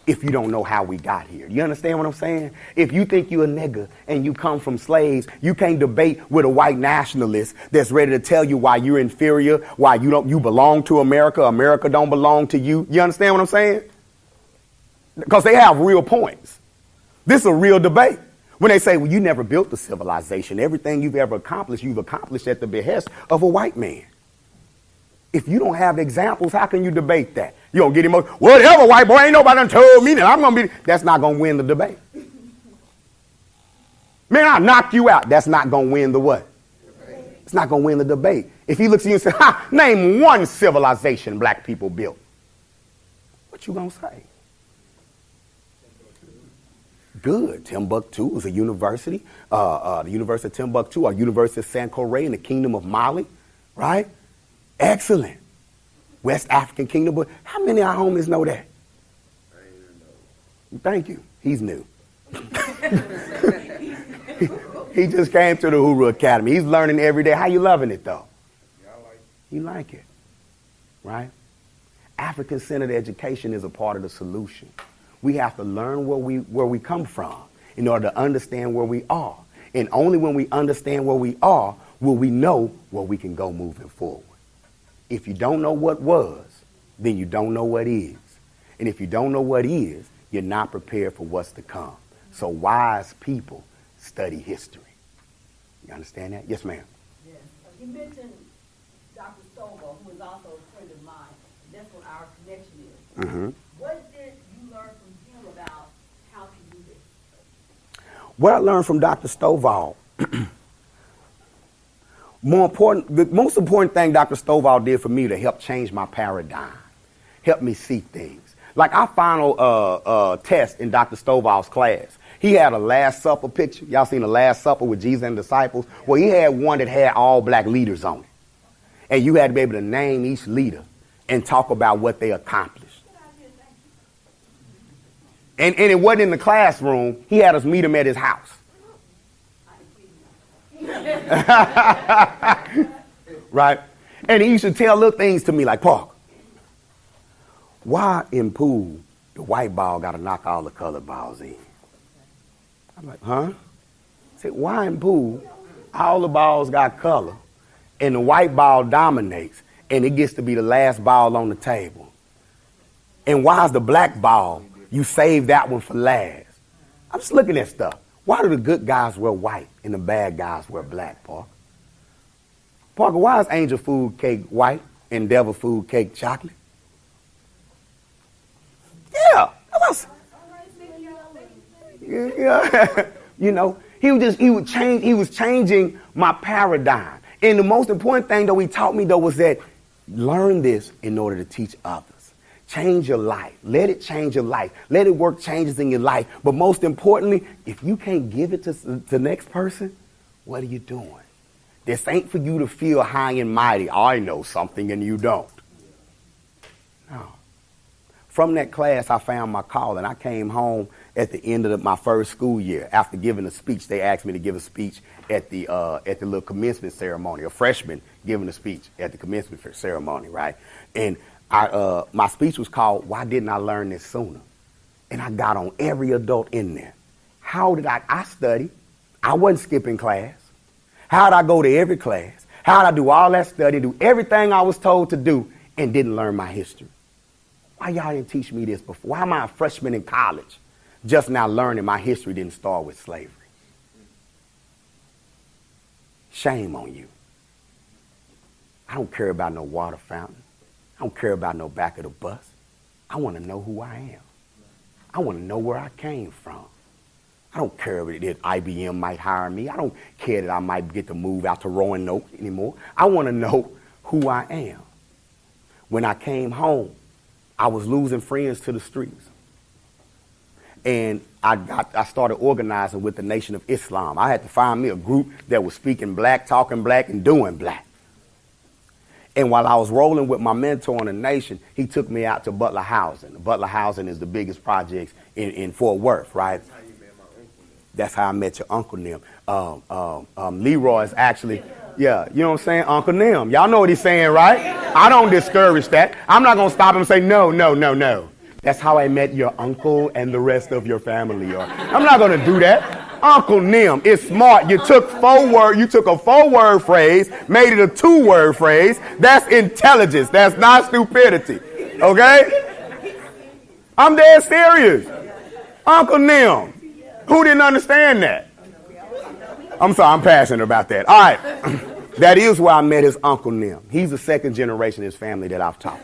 if you don't know how we got here. You understand what I'm saying? If you think you're a nigger and you come from slaves, you can't debate with a white nationalist that's ready to tell you why you're inferior, why you belong to America, America don't belong to you. You understand what I'm saying? Because they have real points. This is a real debate. When they say, well, you never built the civilization. Everything you've ever accomplished, you've accomplished at the behest of a white man. If you don't have examples, how can you debate that? You don't get him, whatever, white boy, ain't nobody done told me that I'm going to be. That's not going to win the debate. Man, I'll knock you out. That's not going to win the what? It's not going to win the debate. If he looks at you and says, name one civilization black people built. What you going to say? Good. Timbuktu is a university. The University of Timbuktu or University of Sankore in the Kingdom of Mali, right? Excellent. West African Kingdom. But how many of our homies know that? I ain't even know. Thank you. He's new. He just came to the Huru Academy. He's learning every day. How you loving it, though? Yeah, I like it. You like it, right? African Centered education is a part of the solution. We have to learn where we come from in order to understand where we are. And only when we understand where we are will we know where we can go moving forward. If you don't know what was, then you don't know what is. And if you don't know what is, you're not prepared for what's to come. So wise people study history. You understand that? Yes, ma'am. Yes. You mentioned Dr. Stovall, who is also a friend of mine. That's what our connection is. Mm-hmm. What did you learn from him about how to do this? What I learned from Dr. Stovall, the most important thing Dr. Stovall did for me to help change my paradigm, help me see things. Like our final test in Dr. Stovall's class, he had a Last Supper picture. Y'all seen the Last Supper with Jesus and the disciples? Well, he had one that had all black leaders on it. And you had to be able to name each leader and talk about what they accomplished. And it wasn't in the classroom. He had us meet him at his house. Right? And he used to tell little things to me like, Park, why in pool the white ball got to knock all the colored balls in? I'm like, huh? I said, why in pool all the balls got color and the white ball dominates and it gets to be the last ball on the table? And why is the black ball, you save that one for last? I'm just looking at stuff. Why do the good guys wear white and the bad guys wear black, Parker? Parker, why is angel food cake white and devil food cake chocolate? Yeah. Yeah. You know, he was changing my paradigm. And the most important thing that he taught me, though, was that learn this in order to teach others. Change your life. Let it change your life. Let it work changes in your life. But most importantly, if you can't give it to the next person, what are you doing? This ain't for you to feel high and mighty. I know something and you don't. No. From that class, I found my calling. I came home at the end of my first school year. After giving a speech, they asked me to give a speech at the little commencement ceremony. A freshman giving a speech at the commencement ceremony, right? And my speech was called, Why Didn't I Learn This Sooner? And I got on every adult in there. How did I study? I wasn't skipping class. How did I go to every class? How did I do all that study, do everything I was told to do, and didn't learn my history? Why y'all didn't teach me this before? Why am I a freshman in college just now learning my history didn't start with slavery? Shame on you. I don't care about no water fountain. I don't care about no back of the bus. I want to know who I am. I want to know where I came from. I don't care that IBM might hire me. I don't care that I might get to move out to Roanoke anymore. I want to know who I am. When I came home, I was losing friends to the streets. And I started organizing with the Nation of Islam. I had to find me a group that was speaking black, talking black, and doing black. And while I was rolling with my mentor in the nation, he took me out to Butler Housing. Butler Housing is the biggest project in Fort Worth, right? That's how I met your Uncle Nim. Leroy is actually, yeah, you know what I'm saying? Uncle Nim. Y'all know what he's saying, right? I don't discourage that. I'm not going to stop him and say, no. That's how I met your uncle and the rest of your family. Or I'm not going to do that. Uncle Nim is smart. You took a 4-word phrase, made it a 2-word phrase. That's intelligence. That's not stupidity. Okay? I'm dead serious. Uncle Nim. Who didn't understand that? I'm sorry, I'm passionate about that. All right. That is where I met his Uncle Nim. He's the second generation of his family that I've taught.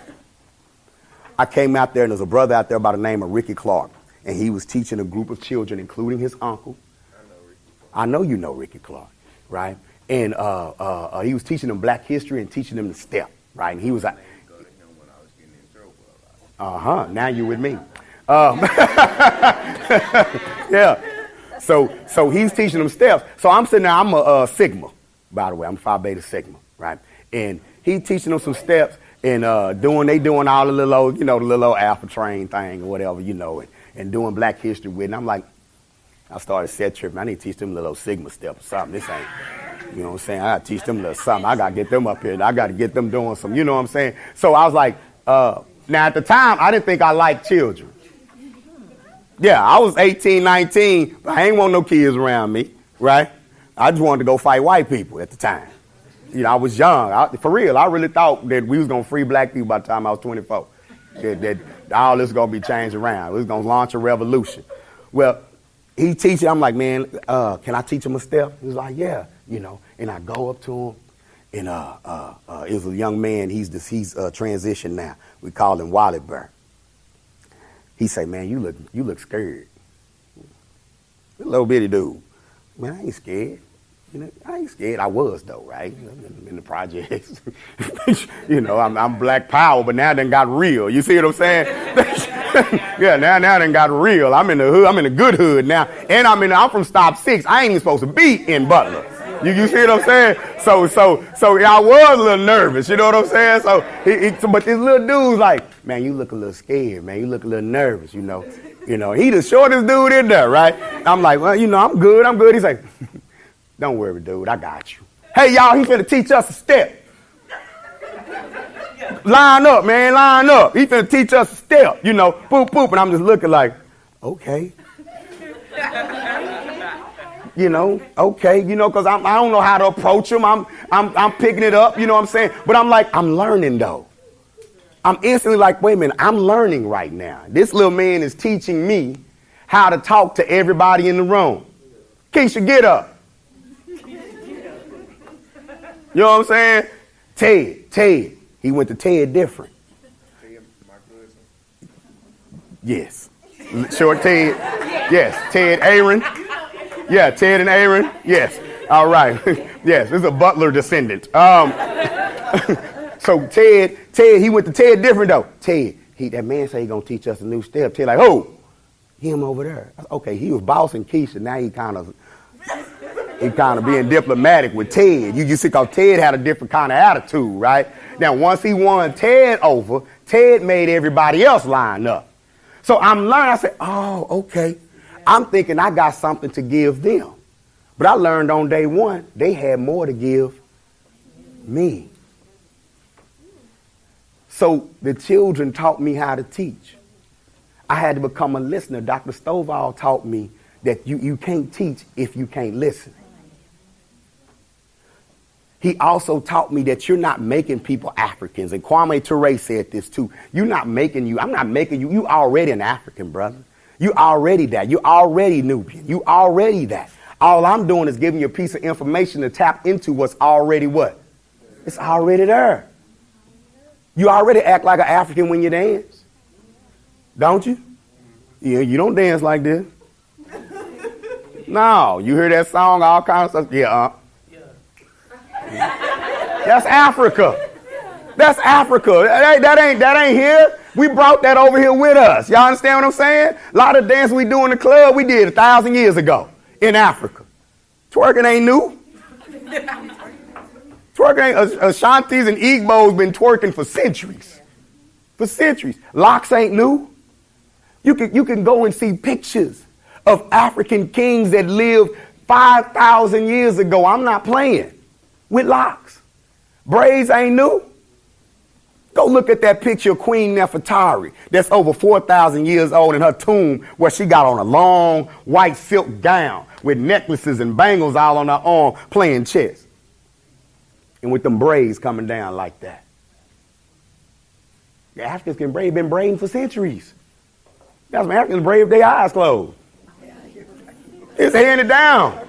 I came out there and there's a brother out there by the name of Ricky Clark. And he was teaching a group of children, including his uncle. I know you know Ricky Clark, right? And he was teaching them black history and teaching them the step, right? And he was like, now you're with me. Yeah. So he's teaching them steps. So I'm sitting there, I'm a Sigma, by the way. I'm Phi Beta Sigma, right? And he teaching them some steps and doing all the little old, the little old alpha train thing or whatever, and doing black history with it. And I'm like, I started set tripping. I need to teach them a little Sigma step or something. This ain't, you know what I'm saying? I got to teach them a little something. I got to get them up here. I got to get them doing some, you know what I'm saying? So I was like, now at the time, I didn't think I liked children. Yeah, I was 18, 19, but I ain't want no kids around me, right? I just wanted to go fight white people at the time. I was young. For real, I really thought that we was going to free black people by the time I was 24. That all this is going to be changed around. We was going to launch a revolution. Well, he teaching. I'm like, man, can I teach him a step? He was like, yeah, And I go up to him, and it was a young man. He's transitioned now. We call him Wally Bear. He say, man, you look scared. A little bitty dude. Man, I ain't scared. I ain't scared. I was though, right? In the projects. I'm Black Power, but now it done got real. You see what I'm saying? Yeah, now it done got real. I'm in the hood. I'm in the good hood now. And I'm from Stop 6. I ain't even supposed to be in Butler. You see what I'm saying? So I was a little nervous. You know what I'm saying? But this little dude's like, man, you look a little scared, man. You look a little nervous, He the shortest dude in there, right? I'm like, well, I'm good. He's like, don't worry, dude. I got you. Hey, y'all, he's finna teach us a step. Line up, man. Line up. He finna teach us a step. Boop, boop. And I'm just looking like, okay. Okay. Because I don't know how to approach him. I'm picking it up. You know what I'm saying? But I'm like, I'm learning, though. I'm instantly like, wait a minute. I'm learning right now. This little man is teaching me how to talk to everybody in the room. Keisha, get up. You know what I'm saying? Ted. He went to Ted different. Ted, my cousin. Yes. Short Ted. Yes. Ted Aaron. Yeah, Ted and Aaron. Yes. All right. Yes, this is a Butler descendant. So Ted, he went to Ted different though. Ted, that man say he gonna teach us a new step. Ted like, oh, him over there. Okay, he was bossing Keisha. Now he kind of being diplomatic with Ted. You see, because Ted had a different kind of attitude, right? Now, once he won Ted over, Ted made everybody else line up. So I'm learning. I said, oh, okay. I'm thinking I got something to give them. But I learned on day one, they had more to give me. So the children taught me how to teach. I had to become a listener. Dr. Stovall taught me that you can't teach if you can't listen. He also taught me that you're not making people Africans. And Kwame Ture said this too. I'm not making you. You already an African, brother. You already that. You already Nubian. You already that. All I'm doing is giving you a piece of information to tap into what's already what? It's already there. You already act like an African when you dance. Don't you? Yeah, you don't dance like this. No, you hear that song, all kinds of stuff. Yeah, That's Africa. That's Africa. That ain't here. We brought that over here with us. Y'all understand what I'm saying? A lot of dance we do in the club, we did 1,000 years ago in Africa. Twerking ain't new. Twerking ain't, Ashantis and Igbos been twerking for centuries. For centuries. Locks ain't new. You can go and see pictures of African kings that lived 5,000 years ago. I'm not playing with locks. Braids ain't new. Go look at that picture of Queen Nefertari that's over 4,000 years old in her tomb where she got on a long white silk gown with necklaces and bangles all on her arm playing chess. And with them braids coming down like that. The Africans can braid, been braiding for centuries. Got some Africans braid with their eyes closed. It's handed down.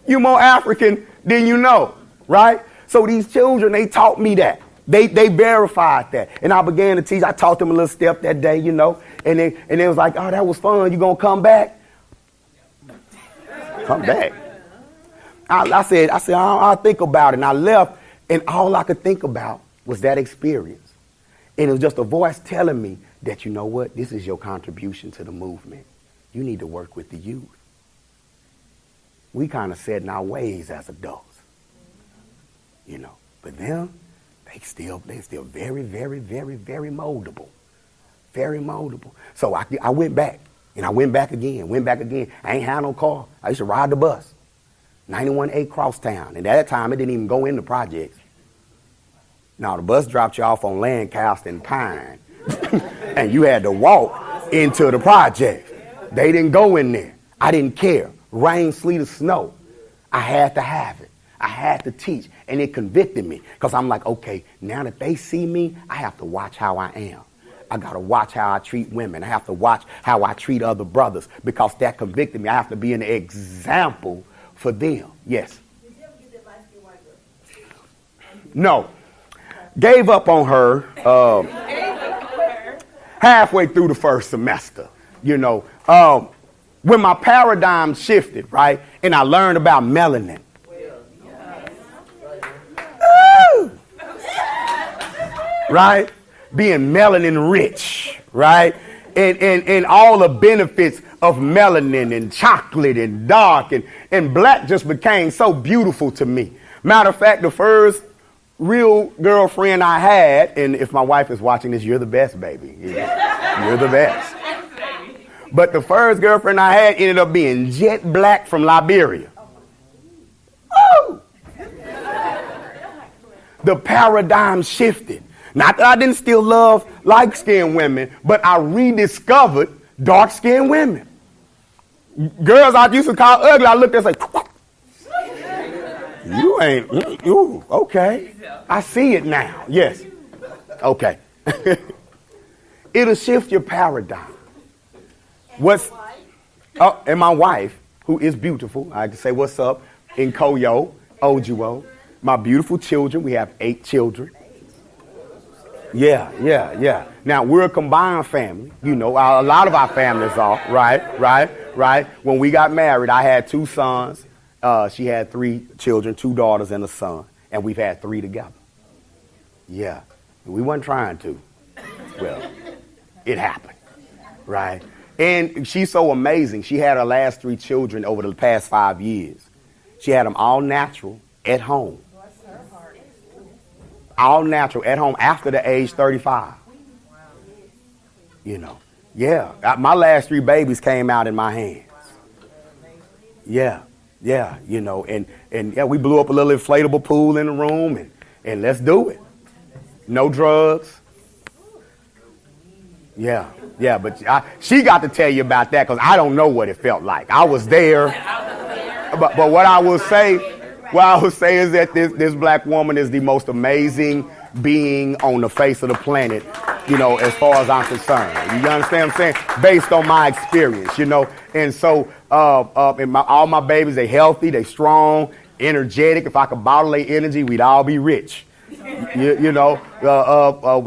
You more African than you know, right? So these children, they taught me that. They verified that. And I began to teach. I taught them a little step that day, you know. And they was like, oh, that was fun. You going to come back? Come back. I said, I'll think about it. And I left, and all I could think about was that experience. And it was just a voice telling me that, you know what, this is your contribution to the movement. You need to work with the youth. We kind of set in our ways as adults, you know. But them, they still very, very, very, very moldable. Very moldable. So I went back, and I went back again. I ain't had no car. I used to ride the bus. 91A Crosstown. And at that time, it didn't even go in the projects. Now, the bus dropped you off on Lancaster and Pine. And you had to walk into the project. They didn't go in there. I didn't care. Rain, sleet, or snow. I had to have it. I had to teach. And it convicted me. Because I'm like, okay, now that they see me, I have to watch how I am. I got to watch how I treat women. I have to watch how I treat other brothers. Because that convicted me. I have to be an example for them. Yes. Did you ever get that light-skinned white girl? No. Gave up on her halfway through the first semester. You know, when my paradigm shifted, right, and I learned about melanin. Right? Being melanin rich, right? And all the benefits of melanin and chocolate and dark and black just became so beautiful to me. Matter of fact, the first real girlfriend I had, and if my wife is watching this, you're the best, baby. You're the best. But the first girlfriend I had ended up being jet black from Liberia. Oh! The paradigm shifted. Not that I didn't still love light-skinned women, but I rediscovered dark-skinned women. Girls I used to call ugly, I looked at and say, you ain't, you, okay. I see it now. Yes. Okay. It'll shift your paradigm. And my wife, who is beautiful, I can say what's up in Koyo, Ojuo. My beautiful children, we have 8 children. Yeah. Now, we're a combined family. You know, a lot of our families are, right. When we got married, I had 2 sons. She had 3 children, 2 daughters and a son. And we've had 3 together. Yeah. We weren't trying to. Well, it happened, right? And she's so amazing. She had her last 3 children over the past 5 years. She had them all natural at home. All natural at home after the age 35. You know. Yeah. My last 3 babies came out in my hands. Yeah. You know. And yeah, we blew up a little inflatable pool in the room and let's do it. No drugs. Yeah. But she got to tell you about that because I don't know what it felt like. I was there. But what I will say is that this black woman is the most amazing being on the face of the planet, you know, as far as I'm concerned. You understand what I'm saying? Based on my experience, you know. And so all my babies, they healthy, they strong, energetic. If I could bottle their energy, we'd all be rich. You know,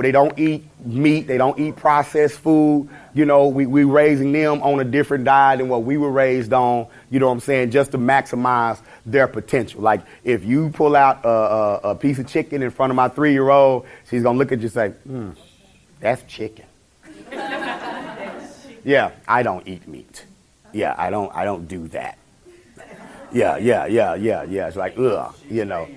they don't eat meat. They don't eat processed food. You know, we raising them on a different diet than what we were raised on, you know what I'm saying, just to maximize their potential. Like, if you pull out a piece of chicken in front of my 3-year-old, she's going to look at you and say, that's chicken. Yeah, I don't eat meat. Yeah, I don't do that. Yeah. It's like, ugh, you know.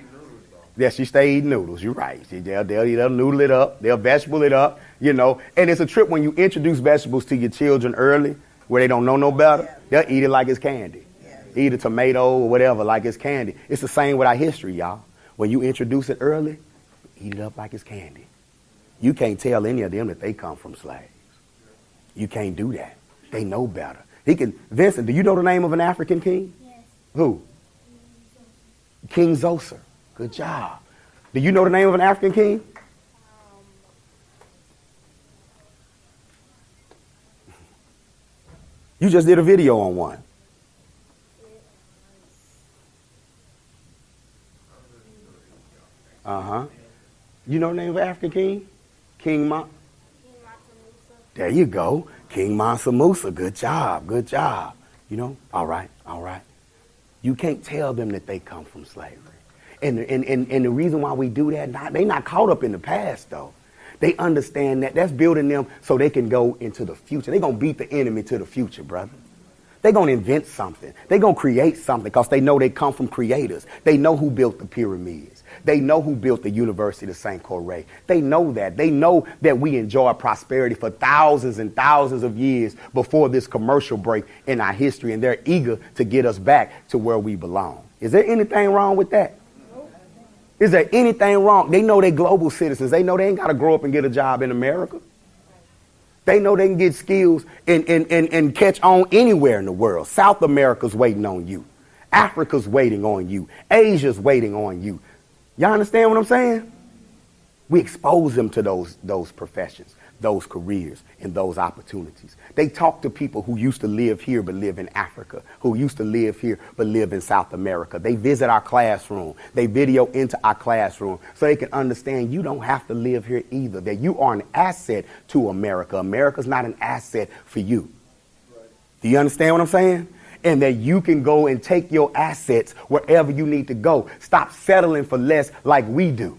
Yeah, she stay eating noodles. You're right. They'll noodle it up. They'll vegetable it up, you know. And it's a trip when you introduce vegetables to your children early where they don't know no better. They'll eat it like it's candy. Eat a tomato or whatever like it's candy. It's the same with our history, y'all. When you introduce it early, Eat it up like it's candy. You can't tell any of them that they come from slaves. You can't do that. They know better. Vincent, do you know the name of an African king? Yes. Who? King Zoser. Good job. Do you know the name of an African king? You just did a video on one. Uh-huh. You know the name of an African king? King Mansa Musa. There you go. King Mansa Musa. Good job. Good job. You know? All right. All right. You can't tell them that they come from slavery. And the reason why we do that, they're not caught up in the past, though. They understand that that's building them so they can go into the future. They're going to beat the enemy to the future, brother. They're going to invent something. They're going to create something because they know they come from creators. They know who built the pyramids. They know who built the University of St. Corey. They know that. They know that we enjoy prosperity for thousands and thousands of years before this commercial break in our history, and they're eager to get us back to where we belong. Is there anything wrong with that? Is there anything wrong? They know they're global citizens. They know they ain't got to grow up and get a job in America. They know they can get skills and catch on anywhere in the world. South America's waiting on you. Africa's waiting on you. Asia's waiting on you. Y'all understand what I'm saying? We expose them to those professions, those careers, and those opportunities. They talk to people who used to live here but live in Africa, who used to live here but live in South America. They visit our classroom. They video into our classroom so they can understand you don't have to live here either, that you are an asset to America. America's not an asset for you. Right. Do you understand what I'm saying? And that you can go and take your assets wherever you need to go. Stop settling for less like we do.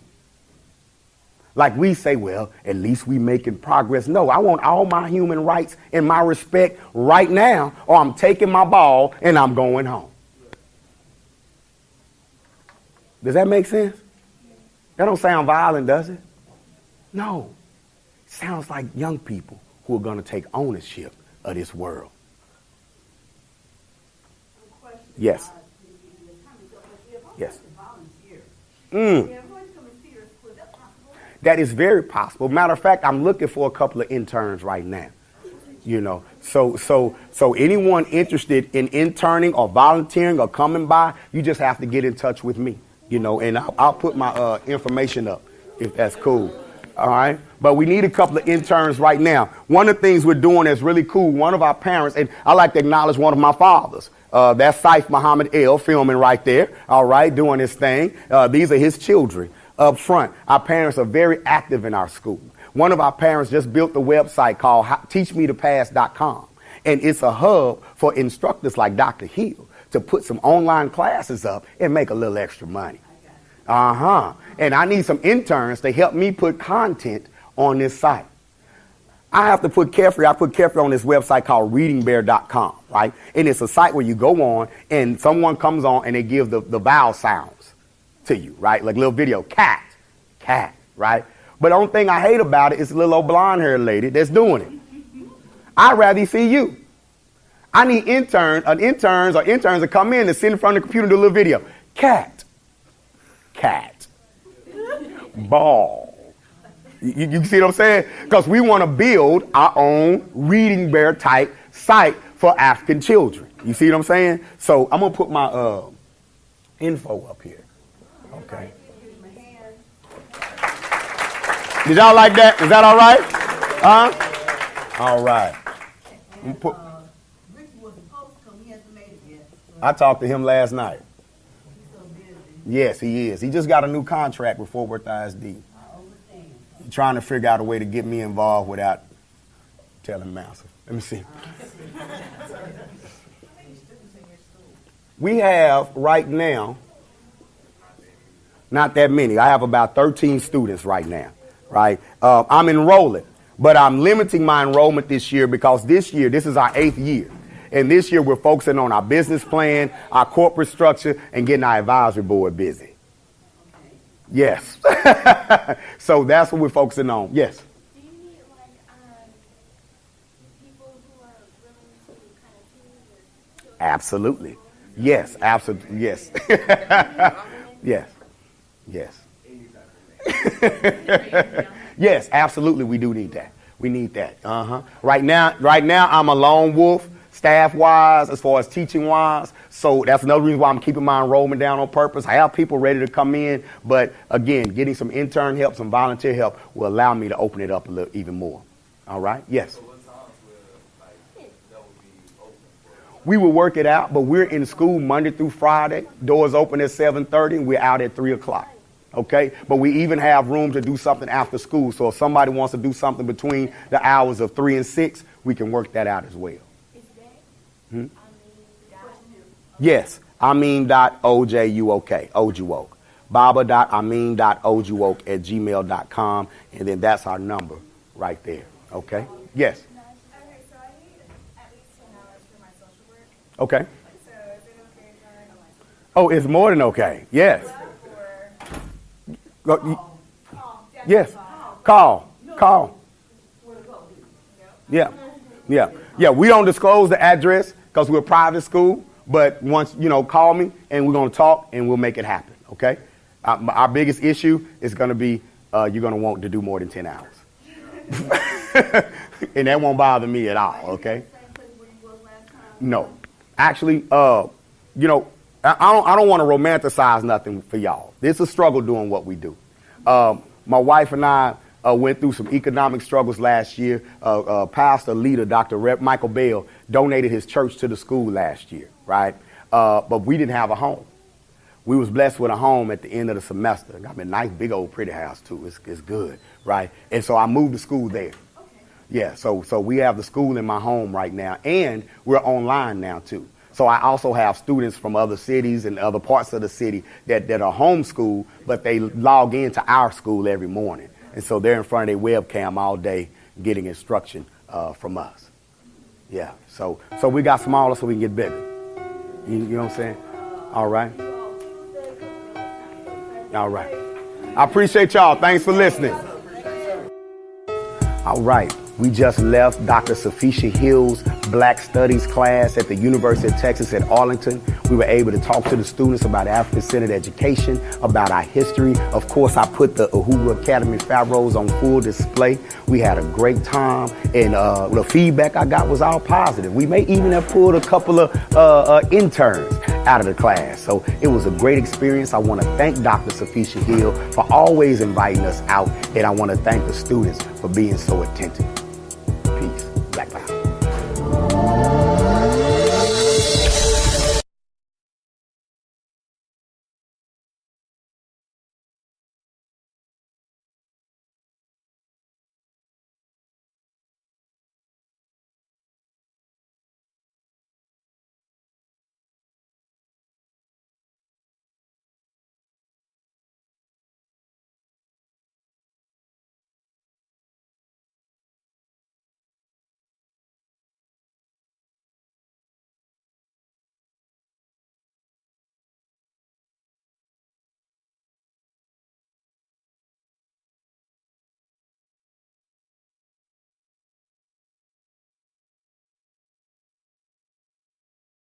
Like we say, well, at least we making progress. No, I want all my human rights and my respect right now, or I'm taking my ball and I'm going home. Does that make sense? That don't sound violent, does it? No. It sounds like young people who are going to take ownership of this world. Yes. Yes. That is very possible. Matter of fact, I'm looking for a couple of interns right now. You know, so anyone interested in interning or volunteering or coming by, you just have to get in touch with me. You know, and I'll put my information up if that's cool. All right. But we need a couple of interns right now. One of the things we're doing that's really cool. One of our parents, and I like to acknowledge one of my fathers. That's Saif Muhammad El filming right there. All right. Doing his thing. These are his children. Up front, our parents are very active in our school. One of our parents just built a website called teachmetopass.com, and it's a hub for instructors like Dr. Hill to put some online classes up and make a little extra money. And I need some interns to help me put content on this site. I have to put Kefri. I put Kefri on this website called readingbear.com, right? And it's a site where you go on and someone comes on and they give the vowel sounds to you, right? Like a little video, cat, right? But the only thing I hate about it is a little old blonde-haired lady that's doing it. I'd rather see you. I need interns to come in and sit in front of the computer and do a little video. Cat, ball. You see what I'm saying? Because we want to build our own Reading Bear type site for African children. You see what I'm saying? So I'm going to put my info up here. Okay. Did y'all like that? Is that all right? All right. Ricky was supposed to come. He hasn't made it yet. I talked to him last night. He's so busy. Yes, he is. He just got a new contract with Fort Worth ISD. He's trying to figure out a way to get me involved without telling Master. Let me see. We have right now, not that many. I have about 13 students right now, right? I'm enrolling, but I'm limiting my enrollment this year because this is our 8th year. And this year we're focusing on our business plan, our corporate structure, and getting our advisory board busy. Yes. So that's what we're focusing on. Yes. Do you need people who are willing to kind of do Absolutely. Yes, absolutely. Yes. Yes. Yes, absolutely, we do need that. We need that. Right now, I'm a lone wolf, staff-wise, as far as teaching-wise. So that's another reason why I'm keeping my enrollment down on purpose. I have people ready to come in, but again, getting some intern help, some volunteer help will allow me to open it up a little even more. All right? Yes. So what times will that would be open for? We will work it out, but we're in school Monday through Friday. Doors open at 7:30, and we're out at 3 o'clock. Okay? But we even have room to do something after school. So if somebody wants to do something between the hours of 3 and 6, we can work that out as well. Yes, Amin.ojuok, Ojuok. Baba.amin.ojuok@gmail.com, and then that's our number right there. Okay? Yes. Okay, so I need at least 10 hours for my social work. Okay. So is it okay if I Oh, it's more than okay. Yes. or Yes. Call. Yeah. We don't disclose the address because we're a private school. But once, call me and we're going to talk and we'll make it happen. Okay. Our biggest issue is going to be you're going to want to do more than 10 hours. And that won't bother me at all. Okay. No. Actually, I don't want to romanticize nothing for y'all. It's a struggle doing what we do. My wife and I went through some economic struggles last year. Pastor leader, Dr. Michael Bell, donated his church to the school last year, right? But we didn't have a home. We was blessed with a home at the end of the semester. Got me a nice, big old pretty house too. It's good, right? And so I moved to school there. Yeah, so we have the school in my home right now, and we're online now too. So I also have students from other cities and other parts of the city that are homeschooled, but they log into our school every morning. And so they're in front of their webcam all day getting instruction from us. Yeah, so we got smaller so we can get bigger. You know what I'm saying? All right. All right. I appreciate y'all. Thanks for listening. All right. We just left Dr. Safisha Hill's Black Studies class at the University of Texas at Arlington. We were able to talk to the students about African Centered education, about our history. Of course, I put the Uhuru Academy Pharaohs on full display. We had a great time, and the feedback I got was all positive. We may even have pulled a couple of interns out of the class. So it was a great experience. I want to thank Dr. Safisha Hill for always inviting us out, and I want to thank the students for being so attentive.